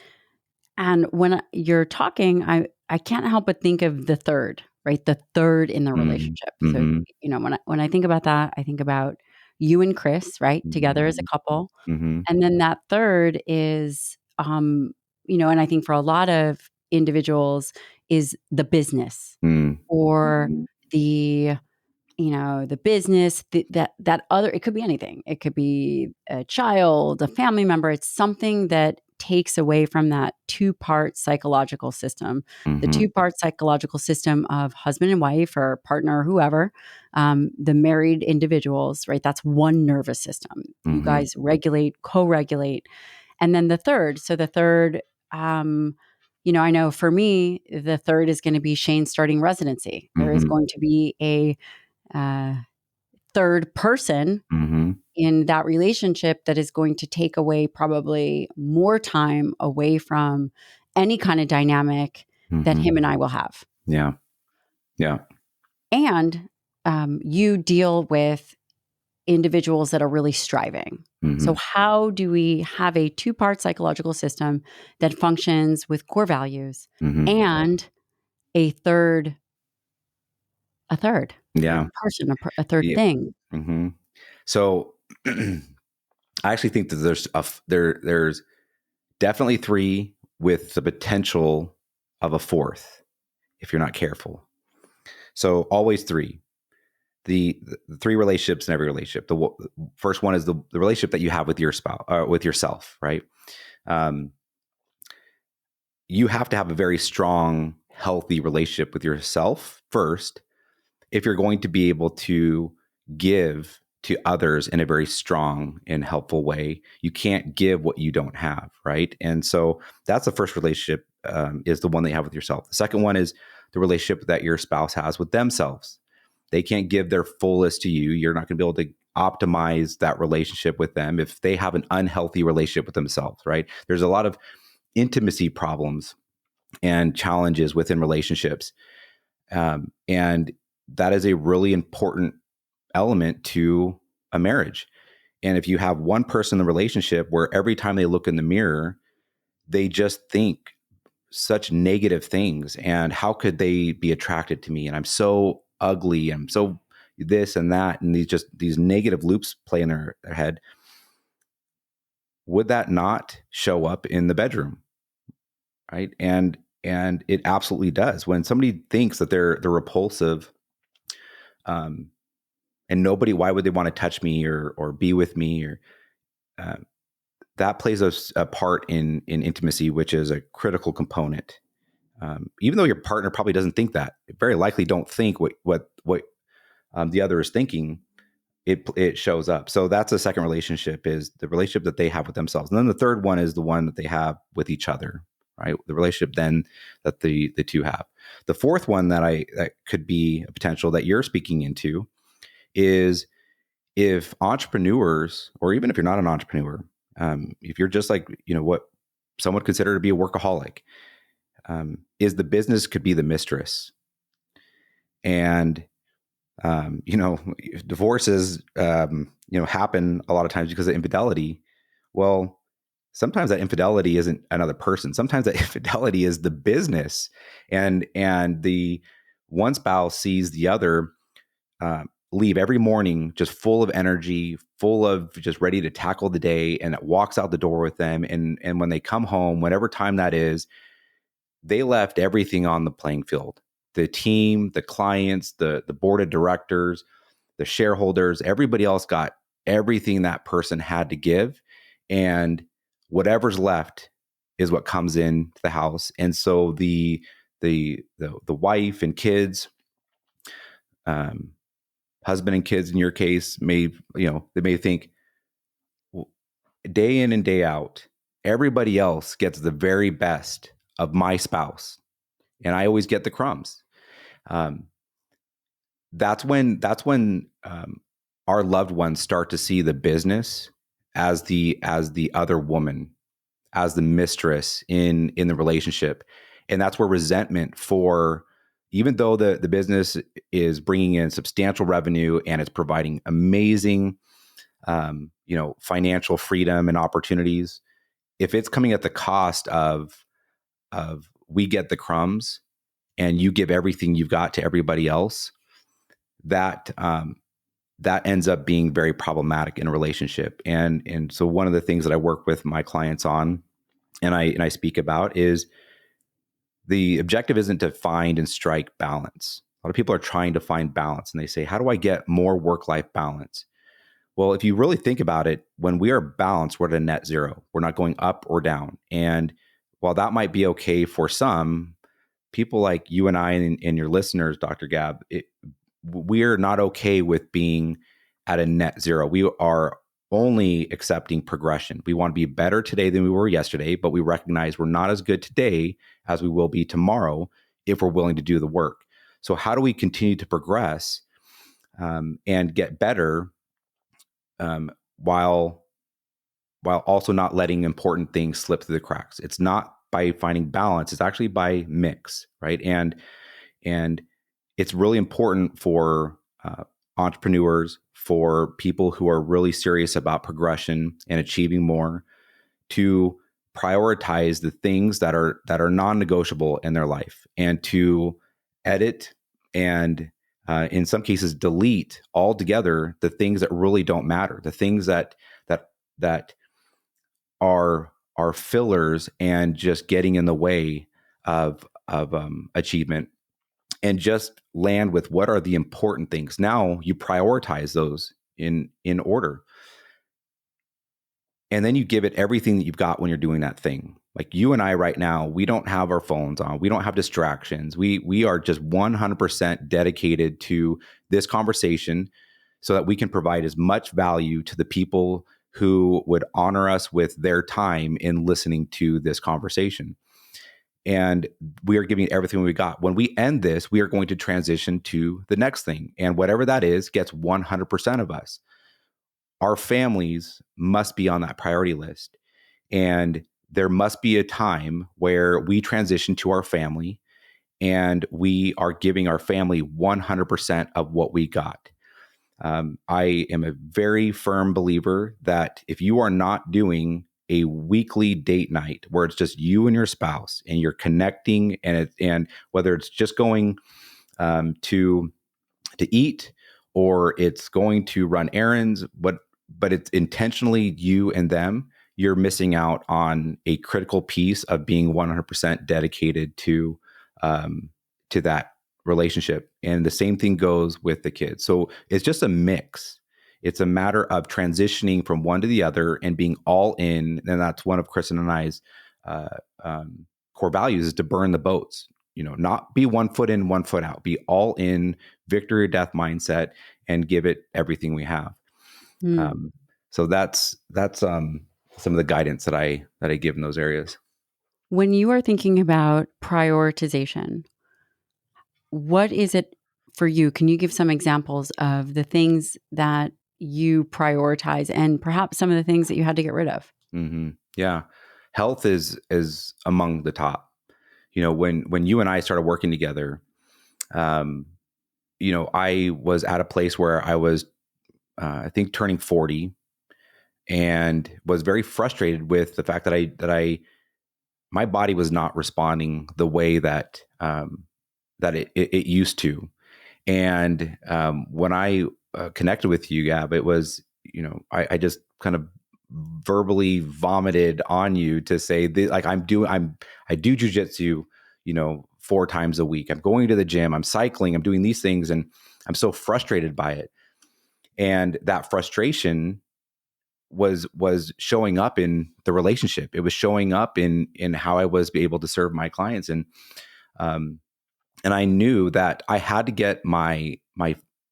S2: And when you're talking, I can't help but think of the third, right? The third in the relationship. So,
S1: Mm-hmm.
S2: when I think about that, I think about you and Chris, right? Together as a couple.
S1: Mm-hmm.
S2: And then that third is, and I think for a lot of individuals is the business or the the business, that other, it could be anything. It could be a child, a family member. It's something that takes away from that two-part psychological system, the
S1: Mm-hmm.
S2: two-part psychological system of husband and wife or partner, or whoever, the married individuals, right? That's one nervous system. You
S1: Mm-hmm.
S2: guys regulate, co-regulate. And then the third, I know for me, the third is going to be Shane starting residency. There is
S1: Mm-hmm.
S2: going to be a third person
S1: Mm-hmm.
S2: in that relationship that is going to take away probably more time away from any kind of dynamic that
S1: Mm-hmm.
S2: him and I will have.
S1: Yeah. Yeah.
S2: And you deal with individuals that are really striving.
S1: Mm-hmm.
S2: So how do we have a two-part psychological system that functions with core values
S1: Mm-hmm.
S2: and a third
S1: Yeah.
S2: person, a third
S1: Yeah.
S2: thing?
S1: Mm-hmm. So I actually think that there's definitely three with the potential of a fourth if you're not careful. So always three. The three relationships in every relationship. The first one is the relationship that you have with your spouse, with yourself, right? You have to have a very strong, healthy relationship with yourself first if you're going to be able to give to others in a very strong and helpful way. You can't give what you don't have, right? And so that's the first relationship, is the one that you have with yourself. The second one is the relationship that your spouse has with themselves. They can't give their fullest to you. You're not going to be able to optimize that relationship with them if they have an unhealthy relationship with themselves, right? There's a lot of intimacy problems and challenges within relationships. And that is a really important element to a marriage. And if you have one person in the relationship where every time they look in the mirror, they just think such negative things, and how could they be attracted to me? And I'm so ugly. I'm so this and that. And these negative loops play in their head. Would that not show up in the bedroom? Right. And it absolutely does. When somebody thinks that they're repulsive, and why would they want to touch me or be with me, or that plays a part in intimacy, which is a critical component. Even though your partner probably doesn't think that, very likely don't think what the other is thinking, it shows up. So that's a second relationship, is the relationship that they have with themselves. And then the third one is the one that they have with each other, right? The relationship then that the two have. The fourth one that could be a potential that you're speaking into is if entrepreneurs, or even if you're not an entrepreneur, if you're just like, what some would consider to be a workaholic, is the business could be the mistress. And divorces, happen a lot of times because of infidelity. Well, sometimes that infidelity isn't another person. Sometimes that infidelity is the business, and the one spouse sees the other leave every morning just full of energy, full of just ready to tackle the day, and it walks out the door with them. And when they come home, whatever time that is, they left everything on the playing field. The team, the clients, the board of directors, the shareholders, everybody else got everything that person had to give. And whatever's left is what comes into the house. And so the wife and kids um, husband and kids in your case they may think, well, day in and day out, everybody else gets the very best of my spouse, and I always get the crumbs. Um, that's when our loved ones start to see the business as the other woman, as the mistress in the relationship, and that's where resentment for, even though the business is bringing in substantial revenue and it's providing amazing financial freedom and opportunities, if it's coming at the cost of we get the crumbs and you give everything you've got to everybody else, that ends up being very problematic in a relationship. And so one of the things that I work with my clients on, and I speak about, is the objective isn't to find and strike balance. A lot of people are trying to find balance, and they say, how do I get more work-life balance? Well, if you really think about it, when we are balanced, we're at a net zero. We're not going up or down. And while that might be okay for some people like you and I and your listeners, Dr. Gab, we're not okay with being at a net zero. We are only accepting progression. We want to be better today than we were yesterday, but we recognize we're not as good today as we will be tomorrow if we're willing to do the work. So how do we continue to progress and get better while also not letting important things slip through the cracks? It's not by finding balance. It's actually by mix, right? And it's really important for entrepreneurs, for people who are really serious about progression and achieving more, to prioritize the things that are non-negotiable in their life, and to edit and in some cases delete altogether the things that really don't matter, the things that are fillers and just getting in the way of achievement, and just land with what are the important things. Now you prioritize those in order. And then you give it everything that you've got when you're doing that thing. Like you and I right now, we don't have our phones on. We don't have distractions. We are just 100% dedicated to this conversation so that we can provide as much value to the people who would honor us with their time in listening to this conversation. And we are giving everything we got. When we end this, we are going to transition to the next thing. And whatever that is gets 100% of us. Our families must be on that priority list. And there must be a time where we transition to our family and we are giving our family 100% of what we got. I am a very firm believer that if you are not doing a weekly date night where it's just you and your spouse and you're connecting, and whether it's just going to eat or it's going to run errands, but it's intentionally you and them, you're missing out on a critical piece of being 100% dedicated to that relationship. And the same thing goes with the kids. So it's just a mix. It's a matter of transitioning from one to the other and being all in. And that's one of Kristen and I's core values, is to burn the boats. Not be 1 foot in, 1 foot out. Be all in, victory or death mindset, and give it everything we have. So that's some of the guidance that I give in those areas.
S2: When you are thinking about prioritization, what is it for you? Can you give some examples of the things that you prioritize and perhaps some of the things that you had to get rid of?
S1: Mm-hmm. Yeah. Health is among the top. When you and I started working together, I was at a place where I was, I think, turning 40, and was very frustrated with the fact that my body was not responding the way that it used to. And when I connected with you, Gab, it was, I just kind of verbally vomited on you to say, I do jujitsu, 4 times a week. I'm going to the gym. I'm cycling. I'm doing these things, and I'm so frustrated by it. And that frustration was showing up in the relationship. It was showing up in how I was able to serve my clients. And I knew that I had to get my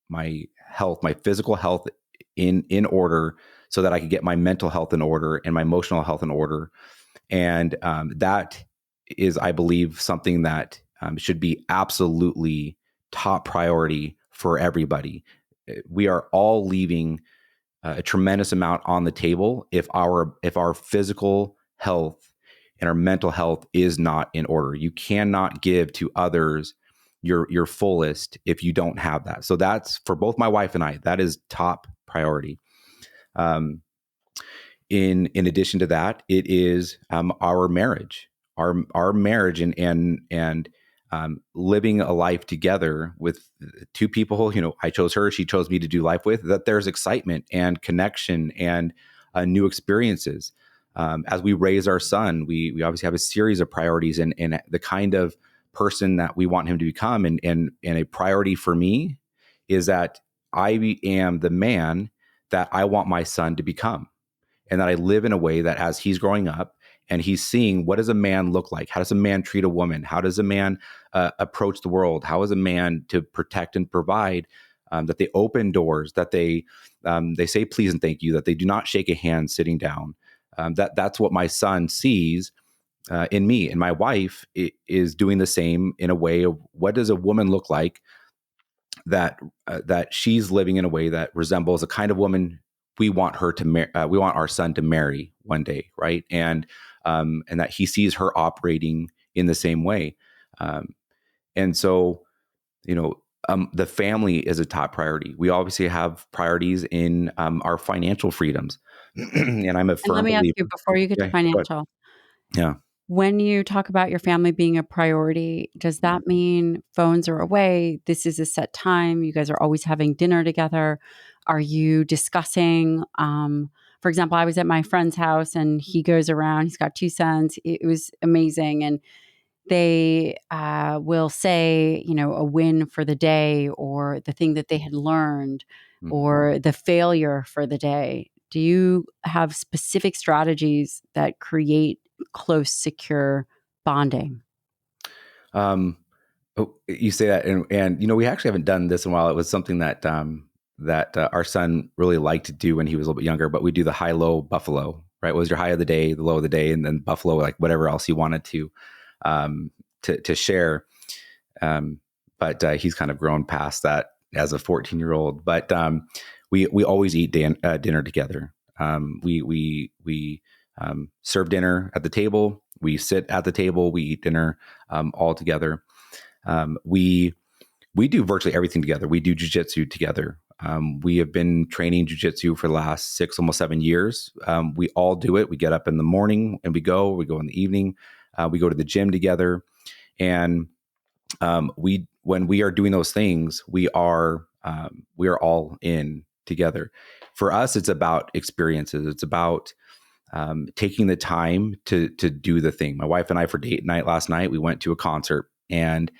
S1: my health, my physical health in order, so that I could get my mental health in order and my emotional health in order. And that is, I believe, something that should be absolutely top priority for everybody. We are all leaving a tremendous amount on the table if our physical health and our mental health is not in order. You cannot give to others your fullest if you don't have that. So that's, for both my wife and I, that is top priority. In addition to that, it is our marriage, our marriage, and living a life together with two people. I chose her, she chose me to do life with. That there's excitement and connection and new experiences. As we raise our son, we obviously have a series of priorities and the kind of person that we want him to become. And a priority for me is that I am the man that I want my son to become. And that I live in a way that as he's growing up and he's seeing, what does a man look like? How does a man treat a woman? How does a man approach the world? How is a man to protect and provide? That they open doors, that they say please and thank you, that they do not shake a hand sitting down. That's what my son sees in me. And my wife is doing the same in a way of, what does a woman look like that she's living in a way that resembles the kind of woman we want her to we want our son to marry one day, right? And that he sees her operating in the same way. And so, the family is a top priority. We obviously have priorities in our financial freedoms, and I'm a
S2: And let
S1: firm
S2: me ask you
S1: believer.
S2: before you get to
S1: Yeah, go ahead.
S2: financial,
S1: Yeah.
S2: when you talk about your family being a priority, does that mean phones are away? This is a set time. You guys are always having dinner together. Are you discussing, for example, I was at my friend's house and he goes around, he's got two sons. It was amazing. And they will say, a win for the day or the thing that they had learned
S1: Mhm.
S2: or the failure for the day. Do you have specific strategies that create close, secure bonding?
S1: You say that, and we actually haven't done this in a while. It was something that our son really liked to do when he was a little bit younger. But we do the high-low buffalo, right? What was your high of the day, the low of the day, and then buffalo, like whatever else he wanted to share. But he's kind of grown past that as a 14-year-old. But we always eat dinner together. We serve dinner at the table. We sit at the table. We eat dinner all together. We do virtually everything together. We do jujitsu together. We have been training jujitsu for the last 6, almost 7 years. We all do it. We get up in the morning and we go in the evening. We go to the gym together. And when we are doing those things, we are all in together. For us, it's about experiences. It's about taking the time to do the thing. My wife and I, for date night last night, we went to a concert, and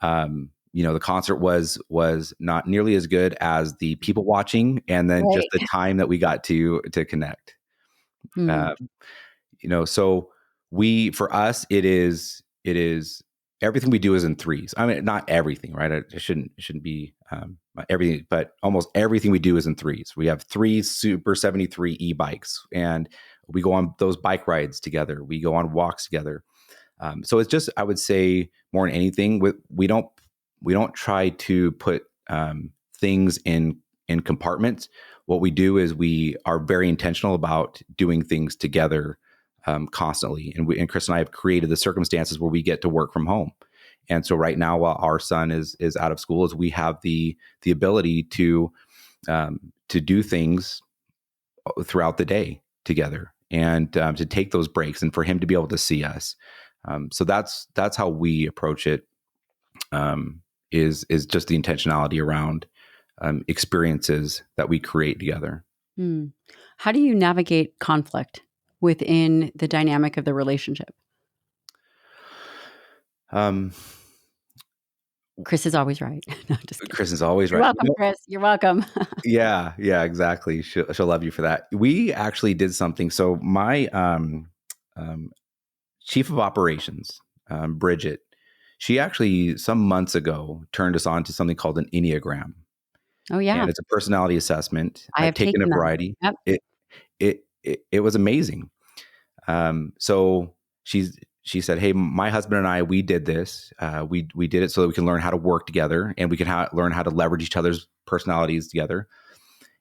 S1: the concert was not nearly as good as the people watching, and then just
S2: Right.
S1: the time that we got to connect.
S2: Hmm.
S1: So for us, it is everything we do is in threes. I mean, not everything, right? It shouldn't be everything, but almost everything we do is in threes. We have 3 Super 73 e-bikes, and we go on those bike rides together. We go on walks together. So it's just, I would say, more than anything, we don't try to put things in compartments. What we do is we are very intentional about doing things together constantly. And Chris and I have created the circumstances where we get to work from home. And so right now, while our son is out of school, we have the ability to do things throughout the day together, and to take those breaks, and for him to be able to see us. So that's how we approach it. Is just the intentionality around experiences that we create together.
S2: Hmm. How do you navigate conflict within the dynamic of the relationship?
S1: Um,
S2: Chris is always right. No, just kidding.
S1: Chris is always
S2: You're
S1: right.
S2: welcome, Chris. You're welcome.
S1: Yeah, exactly. She'll love you for that. We actually did something. So my chief of operations, Bridget, she actually some months ago turned us on to something called an Enneagram.
S2: Oh, yeah.
S1: and it's a personality assessment.
S2: I
S1: I've
S2: have
S1: taken a
S2: taken that.
S1: variety.
S2: Yep.
S1: It was amazing. So she said, "Hey, my husband and I, we did this. We did it so that we can learn how to work together, and we can learn how to leverage each other's personalities together."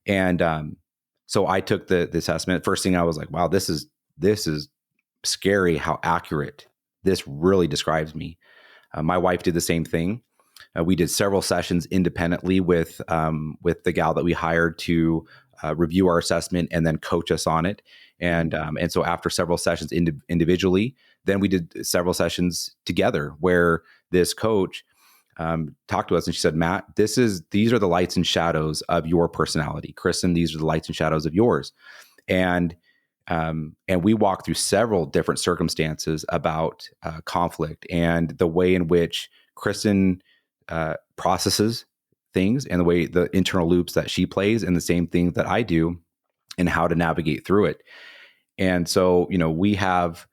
S1: And so I took the assessment. First thing I was like, "Wow, this is scary. How accurate this really describes me." My wife did the same thing. We did several sessions independently with the gal that we hired to review our assessment and then coach us on it. And so after several sessions individually, then we did several sessions together where this coach talked to us and she said, "Matt, these are the lights and shadows of your personality. Kristen, these are the lights and shadows of yours." And we walked through several different circumstances about conflict and the way in which Kristen processes things and the way the internal loops that she plays and the same things that I do and how to navigate through it. And so, we have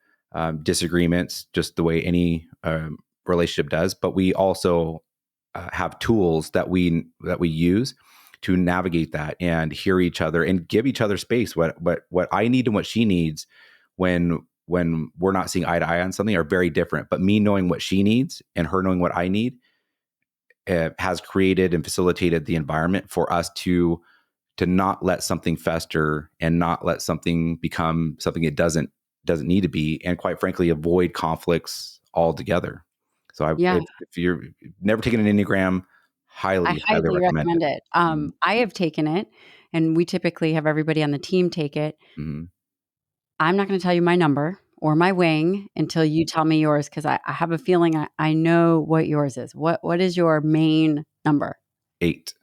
S1: disagreements just the way any relationship does, but we also have tools that we use to navigate that and hear each other and give each other space. What I need and what she needs when we're not seeing eye to eye on something are very different. But me knowing what she needs and her knowing what I need has created and facilitated the environment for us to not let something fester and not let something become something it doesn't need to be, and quite frankly, avoid conflicts altogether. So
S2: Yeah.
S1: if you're never taken an Enneagram,
S2: I
S1: highly
S2: highly
S1: recommend
S2: recommend
S1: it.
S2: it.
S1: Mhm.
S2: I have taken it, and we typically have everybody on the team take it.
S1: Mhm.
S2: I'm not going to tell you my number or my wing until you tell me yours, because I have a feeling I know what yours is. What is your main number?
S1: 8.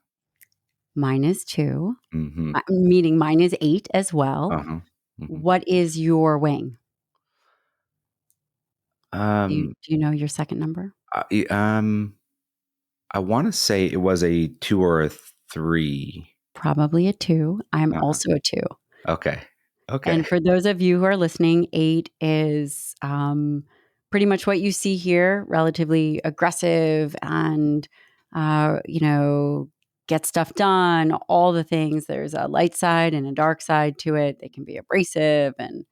S2: Mine is 2,
S1: Mhm.
S2: meaning mine is 8 as well.
S1: Uh-huh. Mhm.
S2: What is your wing?
S1: Um,
S2: Do you know your second number?
S1: I I wanna say it was a 2 or a 3.
S2: Probably a 2. I'm
S1: Uh-huh.
S2: also a 2.
S1: Okay. Okay.
S2: And for those of you who are listening, 8 is pretty much what you see here, relatively aggressive and, get stuff done, all the things. There's a light side and a dark side to it. They can be abrasive and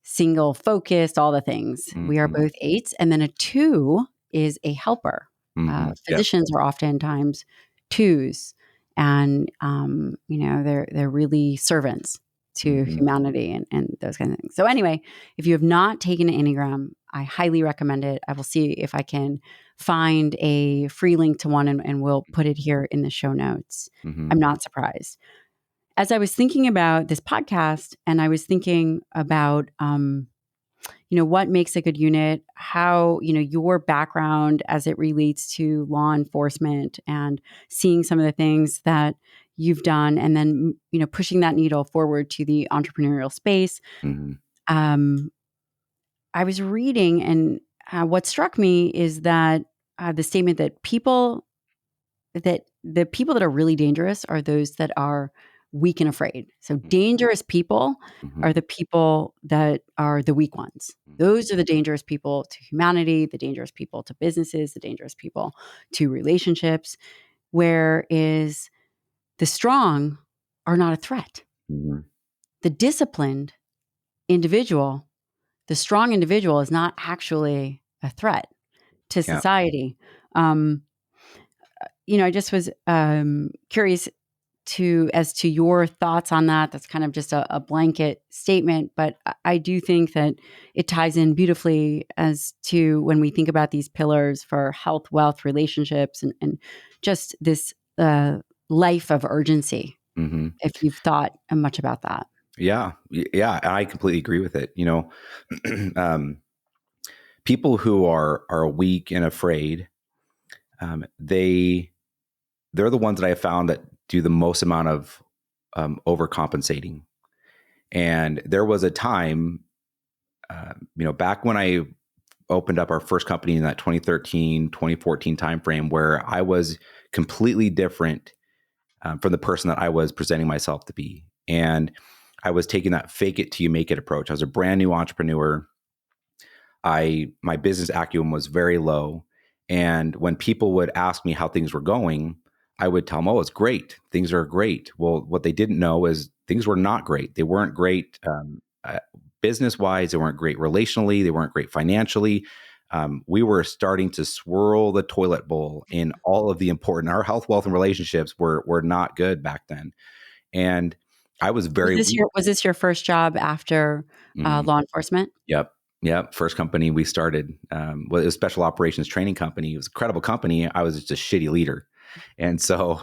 S2: single focused, all the things. We are
S1: Mhm.
S2: both 8s. And then a 2 is a helper.
S1: Mhm. Yep.
S2: Physicians are oftentimes 2s. And, they're really servants to
S1: Mhm.
S2: humanity and those kinds of things. So anyway, if you have not taken an Enneagram, I highly recommend it. I will see if I can find a free link to one and we'll put it here in the show notes.
S1: Mhm.
S2: I'm not surprised. As I was thinking about this podcast and I was thinking about, what makes a good unit, how, your background as it relates to law enforcement and seeing some of the things that you've done and then, pushing that needle forward to the entrepreneurial space.
S1: Mhm.
S2: Um, I was reading and what struck me is that the statement that the people that are really dangerous are those that are weak and afraid. So dangerous people
S1: Mhm.
S2: are the people that are the weak ones.
S1: Mhm.
S2: Those are the dangerous people to humanity, the dangerous people to businesses, the dangerous people to relationships. Whereas the strong are not a threat.
S1: Mhm.
S2: The disciplined individual, the strong individual is not actually a threat to
S1: Yeah.
S2: society. Um, I just was curious as to your thoughts on that. That's kind of just a blanket statement, but I do think that it ties in beautifully as to when we think about these pillars for health, wealth, relationships, and just this life of urgency.
S1: Mhm.
S2: If you've thought much about that.
S1: Yeah. Yeah, I completely agree with it. Um, people who are weak and afraid, they're the ones that I have found that do the most amount of overcompensating. And there was a time, back when I opened up our first company in that 2013, 2014 timeframe, where I was completely different from the person that I was presenting myself to be. And I was taking that fake it till you make it approach. I was a brand new entrepreneur. My business acumen was very low. And when people would ask me how things were going, I would tell them, oh, it's great. Things are great. Well, what they didn't know is things were not great. They weren't great business wise. They weren't great relationally. They weren't great financially. We were starting to swirl the toilet bowl in all of the important, our health, wealth, and relationships were not good back then. And I was very weak.
S2: Was this your first job after law enforcement?
S1: Yep. Yep. First company we started, it was a special operations training company. It was a credible company. I was just a shitty leader. And so,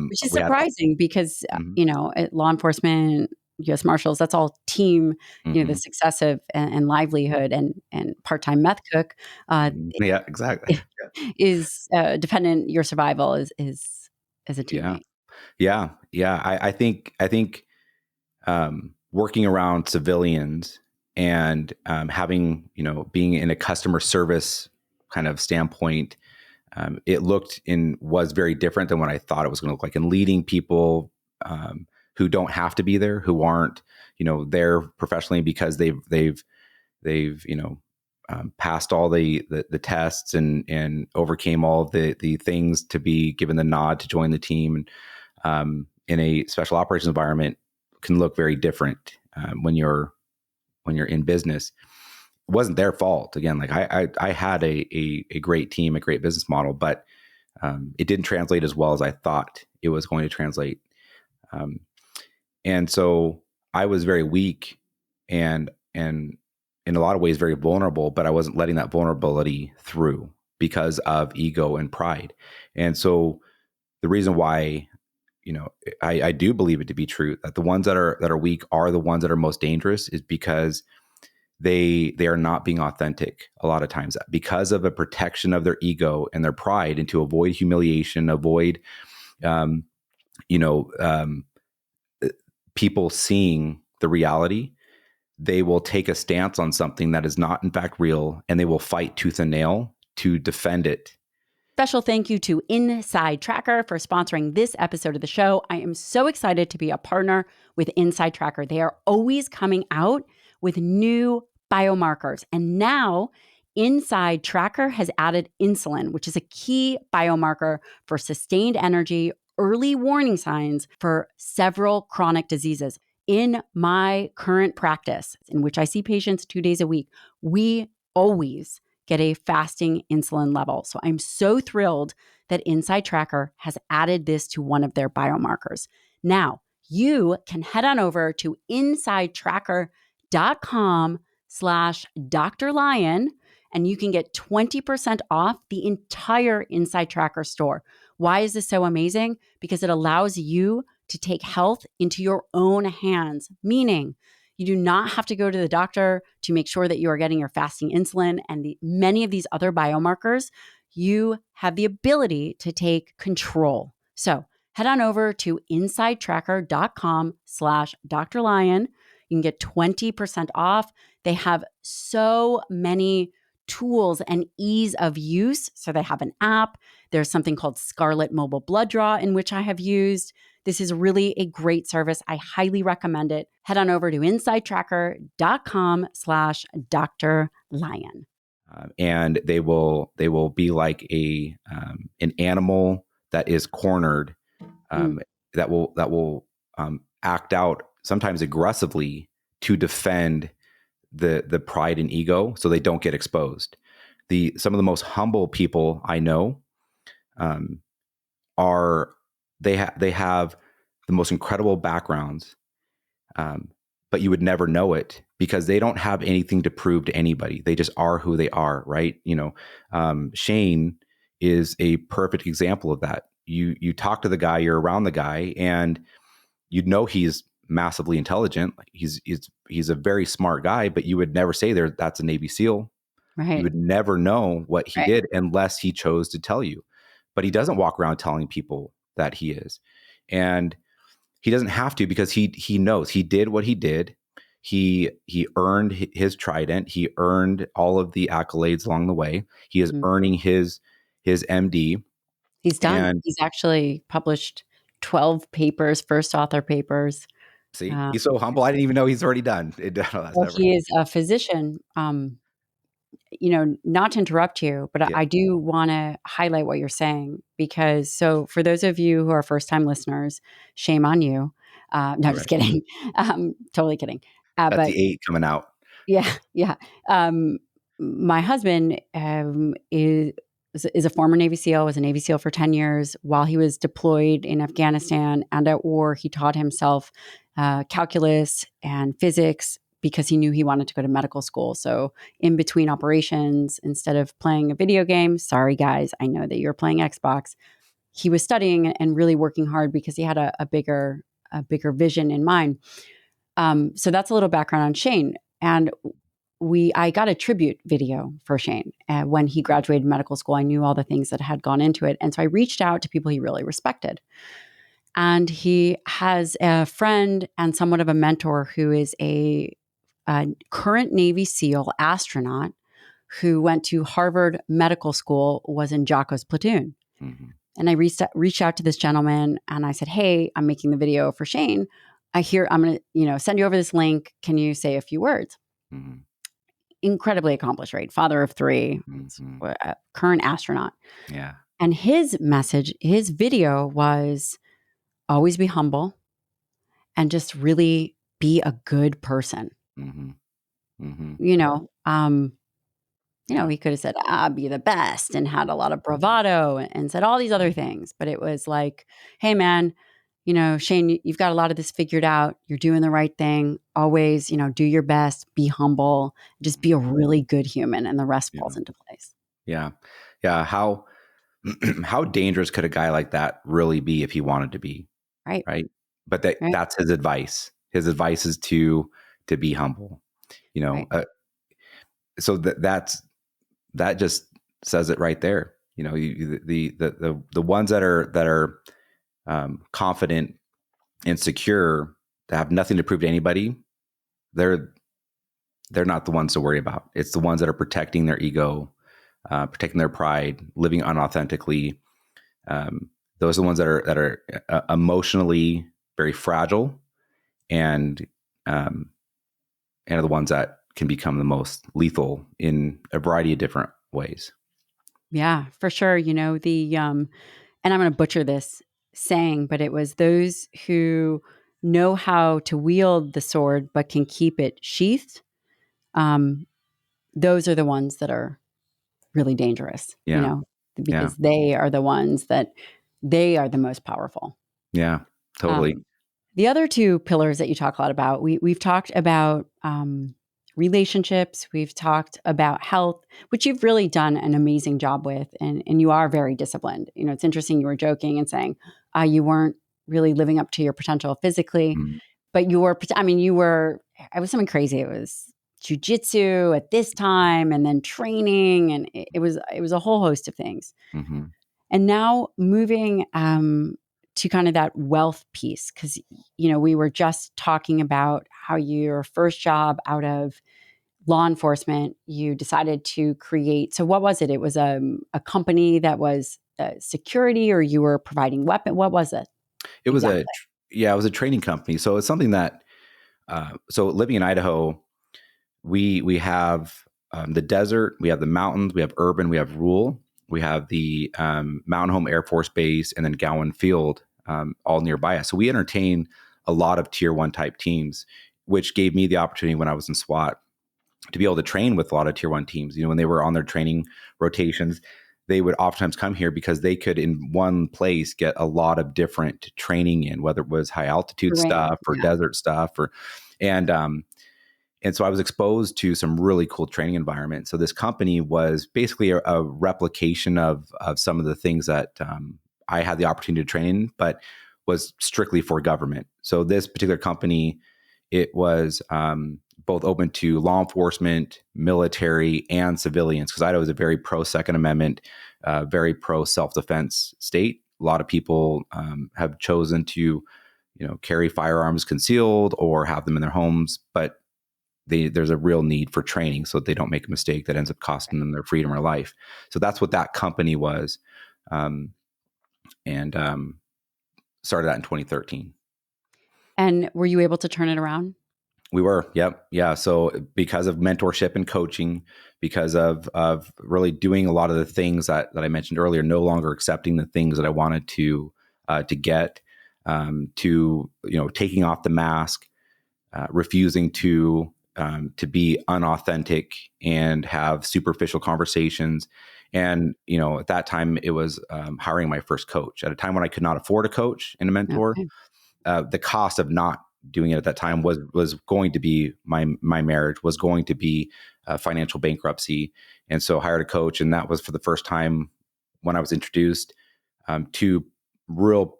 S2: Which is
S1: we had,
S2: surprising because,
S1: Mhm,
S2: at law enforcement, U.S. Marshals, that's all team, the
S1: mhm,
S2: success of and livelihood and part-time meth cook
S1: mhm. Yeah, exactly.
S2: is dependent. Your survival is as a
S1: Yeah.
S2: teammate.
S1: Yeah. Yeah. I think, working around civilians and, having, being in a customer service kind of standpoint, it looked and was very different than what I thought it was going to look like. And leading people, who don't have to be there, who aren't, there professionally because they've passed all the tests and overcame all the things to be given the nod to join the team. And, in a special operations environment, can look very different, when you're in business. It wasn't their fault. Again, like I had a great team, a great business model, but, it didn't translate as well as I thought it was going to translate. Um, and so I was very weak and in a lot of ways very vulnerable, but I wasn't letting that vulnerability through because of ego and pride. And so the reason why, I do believe it to be true that the ones that are weak are the ones that are most dangerous is because they are not being authentic a lot of times because of a protection of their ego and their pride, and to avoid humiliation, avoid, um, you know um, people seeing the reality. They will take a stance on something that is not in fact real, and they will fight tooth and nail to defend it.
S2: Special thank you to Inside Tracker for sponsoring this episode of the show. I am so excited to be a partner with Inside Tracker. They are always coming out with new biomarkers. And now Inside Tracker has added insulin, which is a key biomarker for sustained energy, early warning signs for several chronic diseases. In my current practice, in which I see patients 2 days a week, we always get a fasting insulin level. So I'm so thrilled that Inside Tracker has added this to one of their biomarkers. Now, you can head on over to insidetracker.com/Dr. Lyon and you can get 20% off the entire Inside Tracker store. Why is this so amazing? Because it allows you to take health into your own hands, meaning you do not have to go to the doctor to make sure that you are getting your fasting insulin and many of these other biomarkers. You have the ability to take control. So head on over to insidetracker.com/Dr. Lyon. You can get 20% off. They have so many tools and ease of use. So they have an app. There's something called Scarlet Mobile Blood Draw, in which I have used. This is really a great service. I highly recommend it. Head on over to insidetracker.com/Dr. Lyon.
S1: And they will be like an animal that is cornered, that will act out sometimes aggressively to defend the pride and ego so they don't get exposed. Some of the most humble people I know, um, are they have the most incredible backgrounds, um, but you would never know it because they don't have anything to prove to anybody. They just are who they are, right? Shane is a perfect example of that. You talk to the guy, you're around the guy, and you know he's massively intelligent. Like, he's a very smart guy, but you would never say that's a Navy SEAL. You
S2: Right.
S1: would never know what he
S2: Right.
S1: did unless he chose to tell you. But he doesn't walk around telling people that he is. And he doesn't have to because he knows he did what he did. He earned his trident. He earned all of the accolades along the way. He is
S2: Mhm.
S1: earning his MD.
S2: He's done.
S1: And
S2: He's actually published 12 papers, first author papers.
S1: see,
S2: Uh,
S1: he's so humble. I didn't even know he's already done. That's
S2: well,
S1: never.
S2: he is a physician. not to interrupt you, but
S1: Yeah.
S2: I do want to highlight what you're saying, because so for those of you who are first time listeners, shame on you. No, just
S1: Right.
S2: kidding. Totally kidding.
S1: That's
S2: But
S1: the 8 coming out.
S2: yeah, yeah. My husband is a former Navy SEAL, was a Navy SEAL for 10 years. While he was deployed in Afghanistan and at war, he taught himself calculus and physics because he knew he wanted to go to medical school. So in between operations, instead of playing a video game, sorry guys, I know that you're playing Xbox, he was studying and really working hard because he had a bigger vision in mind. So that's a little background on Shane. And I got a tribute video for Shane when he graduated medical school. I knew all the things that had gone into it. And so I reached out to people he really respected. And he has a friend and somewhat of a mentor who is a current Navy SEAL astronaut who went to Harvard Medical School, was in Jocko's platoon.
S1: Mhm.
S2: And I reached out to this gentleman and I said, "Hey, I'm making the video for Shane. I'm going to, send you over this link. Can you say a few words?"
S1: Mhm.
S2: Incredibly accomplished, right? Father of three,
S1: Mhm.
S2: a current astronaut.
S1: Yeah.
S2: And his message, his video was always be humble and just really be a good person.
S1: Mhm. Mhm.
S2: You know, um,
S1: Yeah.
S2: he could have said, be the best, and had a lot of bravado and said all these other things. But it was like, hey, man, Shane, you've got a lot of this figured out. You're doing the right thing. Always, do your best, be humble, just be a really good human, and the rest
S1: Yeah.
S2: falls into place.
S1: Yeah. Yeah. How how dangerous could a guy like that really be if he wanted to be?
S2: Right.
S1: Right. But
S2: Right.
S1: that's his advice. His advice is to be humble. You know,
S2: Right.
S1: so that just says it right there. The ones that are confident and secure, that have nothing to prove to anybody, they're not the ones to worry about. It's the ones that are protecting their ego, protecting their pride, living unauthentically. Um, those are the ones that are emotionally very fragile, and um, and are the ones that can become the most lethal in a variety of different ways.
S2: Yeah, for sure. And I'm going to butcher this saying, but it was those who know how to wield the sword but can keep it sheathed. Um, those are the ones that are really dangerous,
S1: Yeah, yeah,
S2: because they are the ones that they are the most powerful.
S1: yeah, totally.
S2: Um, the other two pillars that you talk a lot about, we've talked about relationships, we've talked about health, which you've really done an amazing job with, and you are very disciplined. It's interesting, you were joking and saying you weren't really living up to your potential physically,
S1: Mm,
S2: but you were. I mean, you were. It was something crazy. It was jujitsu at this time, and then training, and it was a whole host of things.
S1: mhm,
S2: And now moving to kind of that wealth piece, because, we were just talking about how your first job out of law enforcement, you decided to create. So what was it? It was a company that was security, or you were providing weapon. What was it
S1: It was
S2: exactly?
S1: it was a training company. So it's something that, so living in Idaho, we have the desert, we have the mountains, we have urban, we have rural, we have the Mountain Home Air Force Base, and then Gowan Field, all nearby us. So we entertain a lot of tier one type teams, which gave me the opportunity when I was in SWAT to be able to train with a lot of tier one teams. When they were on their training rotations, they would oftentimes come here because they could in one place get a lot of different training in, whether it was high altitude
S2: Terrain.
S1: stuff or
S2: Yeah.
S1: desert stuff, and and so I was exposed to some really cool training environments. So this company was basically a replication of some of the things that I had the opportunity to train in, but was strictly for government. So this particular company, it was both open to law enforcement, military, and civilians, because Idaho was a very pro Second Amendment, very pro self-defense state. A lot of people have chosen to, carry firearms concealed or have them in their homes, but there's a real need for training so that they don't make a mistake that ends up costing them their freedom or life. So that's what that company was, and started that in 2013.
S2: And were you able to turn it around?
S1: We were, yep, yeah. So because of mentorship and coaching, because of really doing a lot of the things that I mentioned earlier, no longer accepting the things that I wanted to get, to taking off the mask, refusing to be unauthentic and have superficial conversations. And at that time, it was hiring my first coach at a time when I could not afford a coach and a mentor.
S2: Okay.
S1: The cost of not doing it at that time was going to be my marriage, was going to be financial bankruptcy. And so I hired a coach, and that was for the first time when I was introduced to real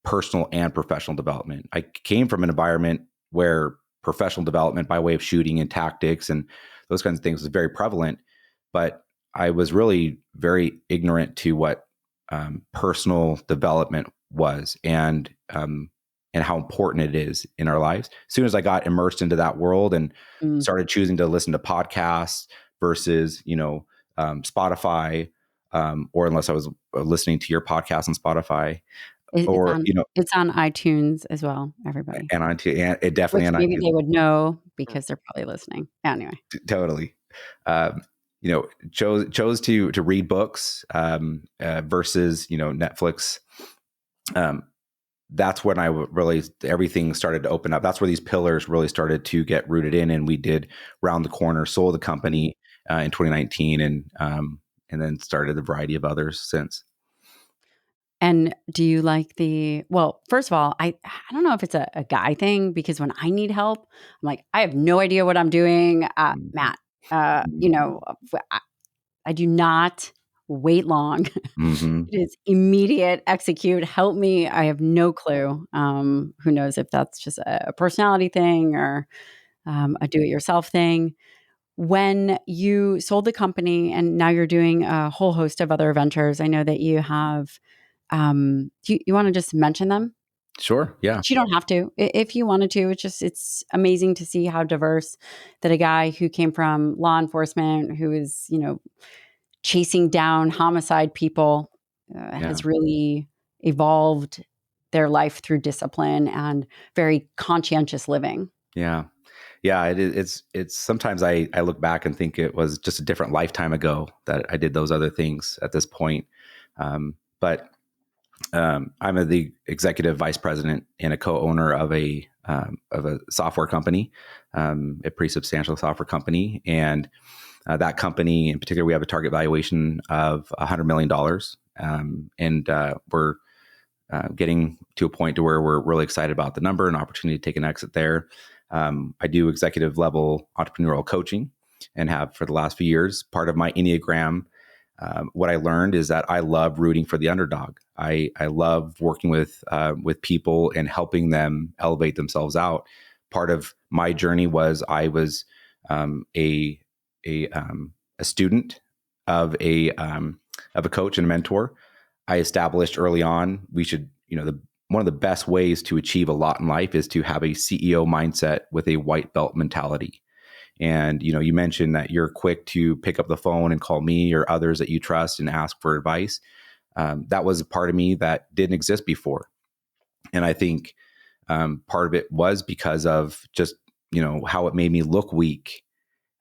S1: personal and professional development. I came from an environment where professional development by way of shooting and tactics and those kinds of things was very prevalent, but I was really very ignorant to what personal development was, and how important it is in our lives. As soon as I got immersed into that world and
S2: Mm.
S1: started choosing to listen to podcasts versus Spotify, or unless I was listening to your podcast on Spotify,
S2: It's
S1: or
S2: on it's on iTunes as well, everybody.
S1: and on to and it definitely
S2: Which
S1: on
S2: maybe
S1: iTunes.
S2: they would know because they're probably listening. Anyway.
S1: Totally. Um, chose to read books versus Netflix. Um, that's when really everything started to open up. That's where these pillars really started to get rooted in, and we did round the corner, sold the company in 2019, and then started a variety of others since.
S2: And do you like well, first of all, I don't know if it's a guy thing because when I need help, I'm like, I have no idea what I'm doing. Matt, I do not wait long.
S1: Mm-hmm.
S2: It is immediate, execute, help me. I have no clue. Who knows if that's just a personality thing or a do-it-yourself thing. When you sold the company and now you're doing a whole host of other ventures, I know that you have, do you want to just mention them?
S1: Sure. Yeah.
S2: But you don't have to. If you wanted to. It's amazing to see how diverse that a guy who came from law enforcement, who is, chasing down homicide people,
S1: Yeah.
S2: has really evolved their life through discipline and very conscientious living.
S1: Yeah. Yeah, it's sometimes I look back and think it was just a different lifetime ago that I did those other things at this point. But I'm the executive vice president and a co-owner of a software company, a pretty substantial software company, and that company in particular, we have a target valuation of $100 million, and we're getting to a point to where we're really excited about the number and opportunity to take an exit there. I do executive level entrepreneurial coaching and have for the last few years. Part of my Enneagram, what I learned is that I love rooting for the underdog. I love working with people and helping them elevate themselves out. Part of my journey was I was a student of a coach and a mentor. I established early on one of the best ways to achieve a lot in life is to have a CEO mindset with a white belt mentality. And you mentioned that you're quick to pick up the phone and call me or others that you trust and ask for advice. That was a part of me that didn't exist before, and I think part of it was because of just how it made me look weak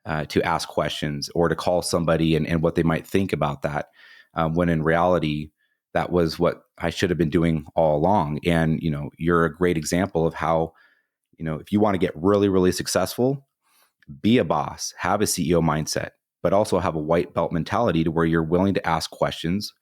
S1: to ask questions or to call somebody and what they might think about that, when in reality that was what I should have been doing all along. And you're a great example of how if you want to get really, really successful, be a boss, have a CEO mindset, but also have a white belt mentality to where you're willing to ask questions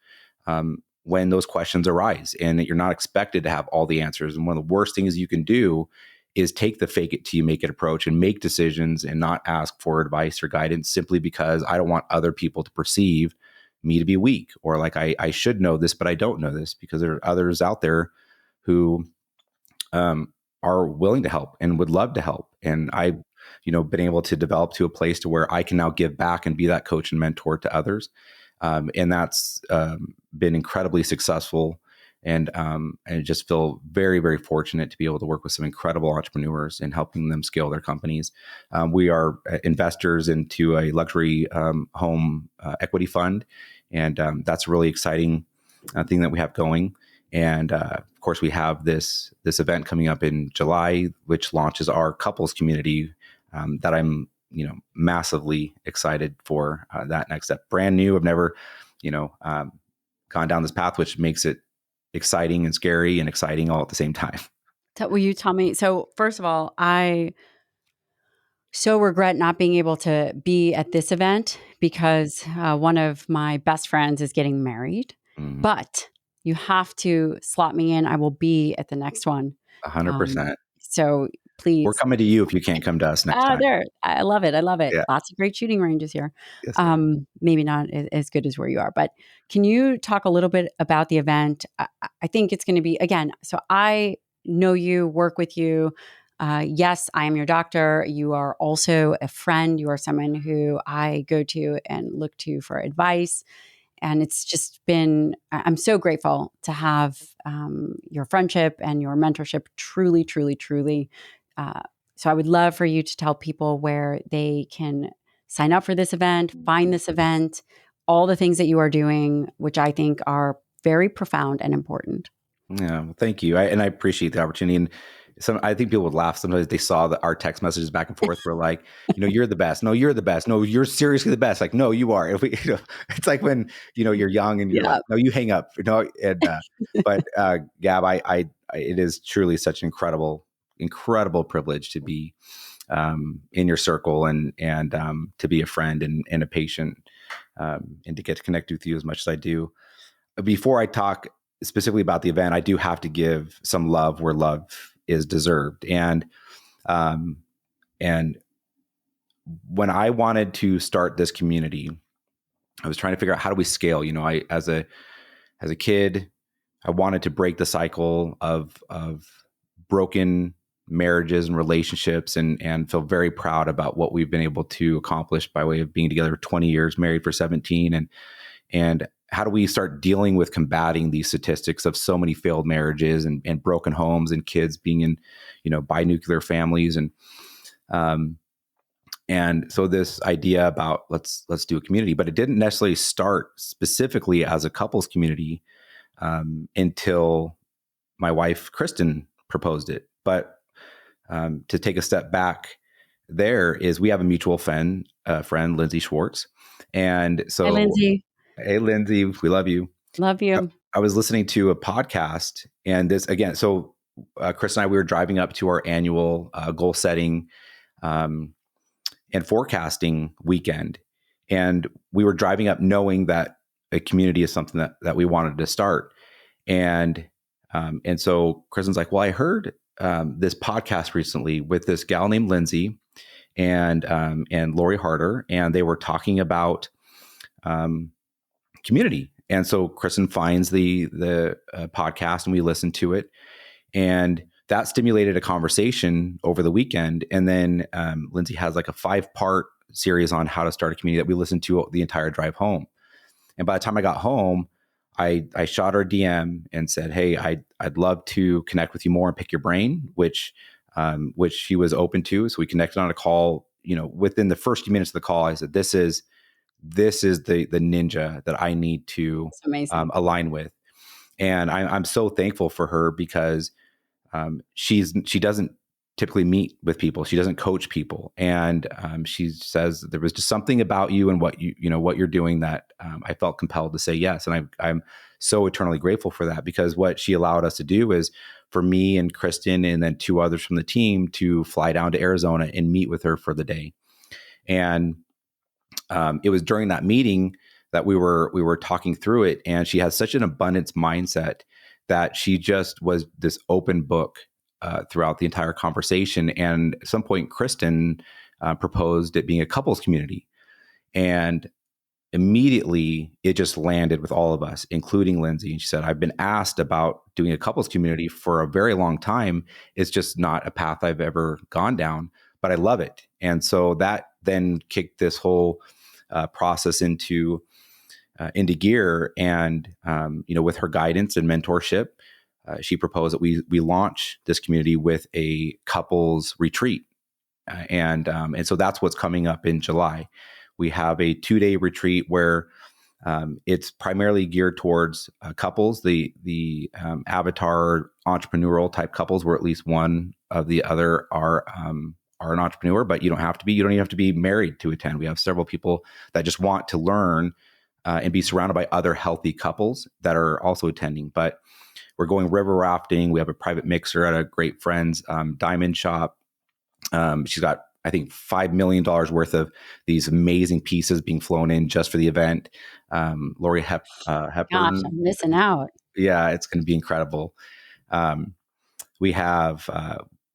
S1: when those questions arise, and that you're not expected to have all the answers. And one of the worst things you can do is take the fake it till you make it approach and make decisions and not ask for advice or guidance simply because I don't want other people to perceive me to be weak, or like I should know this, but I don't know this, because there are others out there who are willing to help and would love to help. And I've been able to develop to a place to where I can now give back and be that coach and mentor to others. And that's been incredibly successful. And I just feel very, very fortunate to be able to work with some incredible entrepreneurs and helping them scale their companies. We are investors into a luxury home equity fund, and that's a really exciting thing that we have going. And of course, we have this event coming up in July, which launches our couples community that I'm massively excited for that next step. Brand new. I've never gone down this path, which makes it exciting and scary and exciting all at the same time.
S2: So will you tell me? So first of all, I so regret not being able to be at this event because one of my best friends is getting married.
S1: Mm,
S2: But you have to slot me in. I will be at the next one.
S1: 100%.
S2: So
S1: We're
S2: please.
S1: coming to you if you can't come to us next time.
S2: There. I love it. I love it.
S1: Yeah.
S2: Lots of great shooting ranges here.
S1: Yes, ma'am.
S2: Maybe not as good as where you are, but can you talk a little bit about the event? I think it's going to be, again, so I know you, work with you. Yes, I am your doctor. You are also a friend. You are someone who I go to and look to for advice. And it's just been, I'm so grateful to have your friendship and your mentorship truly, truly, truly. So I would love for you to tell people where they can sign up for this event, find this event, all the things that you are doing, which I think are very profound and important.
S1: Yeah, well, thank you. I appreciate the opportunity. And I think people would laugh sometimes. They saw our text messages back and forth. We're like, you're the best. No, you're the best. No, you're seriously the best. Like, no, you are. If we, it's like when you're young and you're
S2: Yeah.
S1: like, no, you hang up. And but Gab, it is truly such an incredible privilege to be in your circle and to be a friend and a patient and to get to connect with you as much as I do. Before I talk specifically about the event, I do have to give some love where love is deserved. And when I wanted to start this community, I was trying to figure out how do we scale. I as a kid, I wanted to break the cycle of broken marriages and relationships and feel very proud about what we've been able to accomplish by way of being together 20 years, married for 17. And how do we start dealing with combating these statistics of so many failed marriages and broken homes and kids being in, binuclear families and so this idea about let's do a community, but it didn't necessarily start specifically as a couples community until my wife Kristen proposed it. But to take a step back, there is we have a mutual friend, Lindsay Schwartz, and so
S2: Hi, Lindsay.
S1: Hey, Lindsay, we love you.
S2: Love you.
S1: I was listening to a podcast, and this again. So, Chris and I, we were driving up to our annual goal setting and forecasting weekend, and we were driving up knowing that a community is something that we wanted to start, and so Kristen's like, "Well, I heard this podcast recently with this gal named Lindsay and Lori Harder, and they were talking about community." And so Kristen finds the podcast and we listen to it. And that stimulated a conversation over the weekend. And then Lindsay has like a 5-part series on how to start a community that we listened to the entire drive home. And by the time I got home, I shot her a DM and said, "Hey, I'd love to connect with you more and pick your brain," which she was open to. So we connected on a call. Within the first few minutes of the call, I said, This is the ninja that I need to align with. And I'm so thankful for her because she doesn't typically meet with people. She doesn't coach people. And she says there was just something about you and what what you're doing that I felt compelled to say yes. And I'm so eternally grateful for that, because what she allowed us to do is for me and Kristen and then 2 others from the team to fly down to Arizona and meet with her for the day. And it was during that meeting that we were talking through it, and she has such an abundance mindset that she just was this open book throughout the entire conversation. And at some point, Kristen proposed it being a couples community, and immediately it just landed with all of us, including Lindsay. And she said, "I've been asked about doing a couples community for a very long time. It's just not a path I've ever gone down, but I love it." And so that then kicked this whole process into gear. And with her guidance and mentorship, she proposed that we launch this community with a couples retreat, and so that's what's coming up in July. We have a 2-day retreat where It's primarily geared towards couples, the avatar entrepreneurial type couples, where at least one of the other are an entrepreneur, but you don't have to be. You don't even have to be married to attend. We have several people that just want to learn and be surrounded by other healthy couples that are also attending. But we're going river rafting. We have a private mixer at a great friend's diamond shop. She's got, I think, $5 million worth of these amazing pieces being flown in just for the event. Lori
S2: Gosh,
S1: Hepburn.
S2: I'm missing out.
S1: Yeah, it's going to be incredible. We have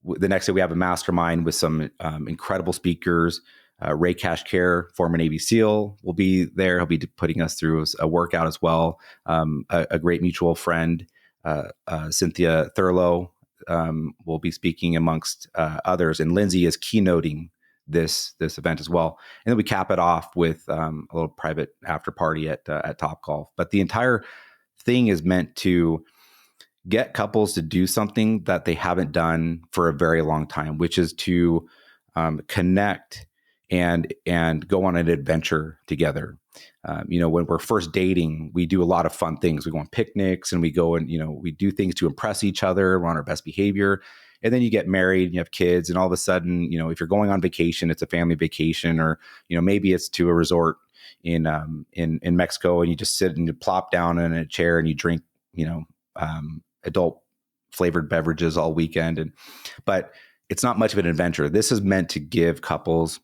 S1: the next day we have a mastermind with some incredible speakers. Ray Cashcare, former Navy SEAL, will be there. He'll be putting us through a workout as well. A great mutual friend, Cynthia Thurlow, will be speaking amongst others, and Lindsay is keynoting this event as well. And then we cap it off with a little private after party at Topgolf. But the entire thing is meant to get couples to do something that they haven't done for a very long time, which is to connect and go on an adventure together. When we're first dating, we do a lot of fun things. We go on picnics and we go and, we do things to impress each other. We're on our best behavior. And then you get married and you have kids. And all of a sudden, if you're going on vacation, it's a family vacation, or, maybe it's to a resort in Mexico, and you just sit and you plop down in a chair and you drink, adult flavored beverages all weekend. But it's not much of an adventure. This is meant to give couples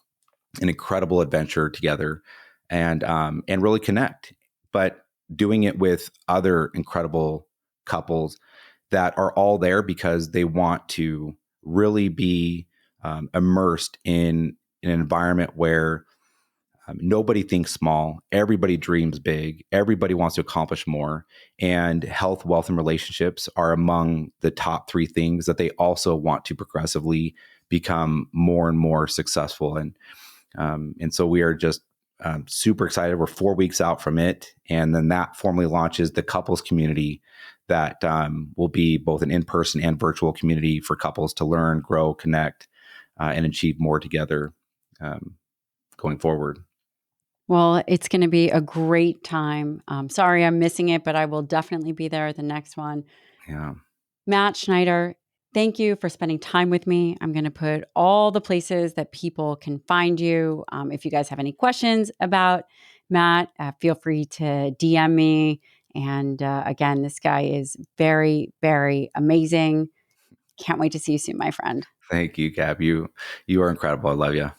S1: an incredible adventure together and really connect, but doing it with other incredible couples that are all there because they want to really be immersed in an environment where nobody thinks small, everybody dreams big, everybody wants to accomplish more, and health, wealth, and relationships are among the top three things that they also want to progressively become more and more successful in. And so we are just super excited. We're 4 weeks out from it. And then that formally launches the couples community that will be both an in-person and virtual community for couples to learn, grow, connect, and achieve more together going forward.
S2: Well, it's going to be a great time. Sorry I'm missing it, but I will definitely be there at the next one.
S1: Yeah.
S2: Matt Schneider, thank you for spending time with me. I'm going to put all the places that people can find you. If you guys have any questions about Matt, feel free to DM me. And again, this guy is very, very amazing. Can't wait to see you soon, my friend.
S1: Thank you, Gab. You are incredible. I love you.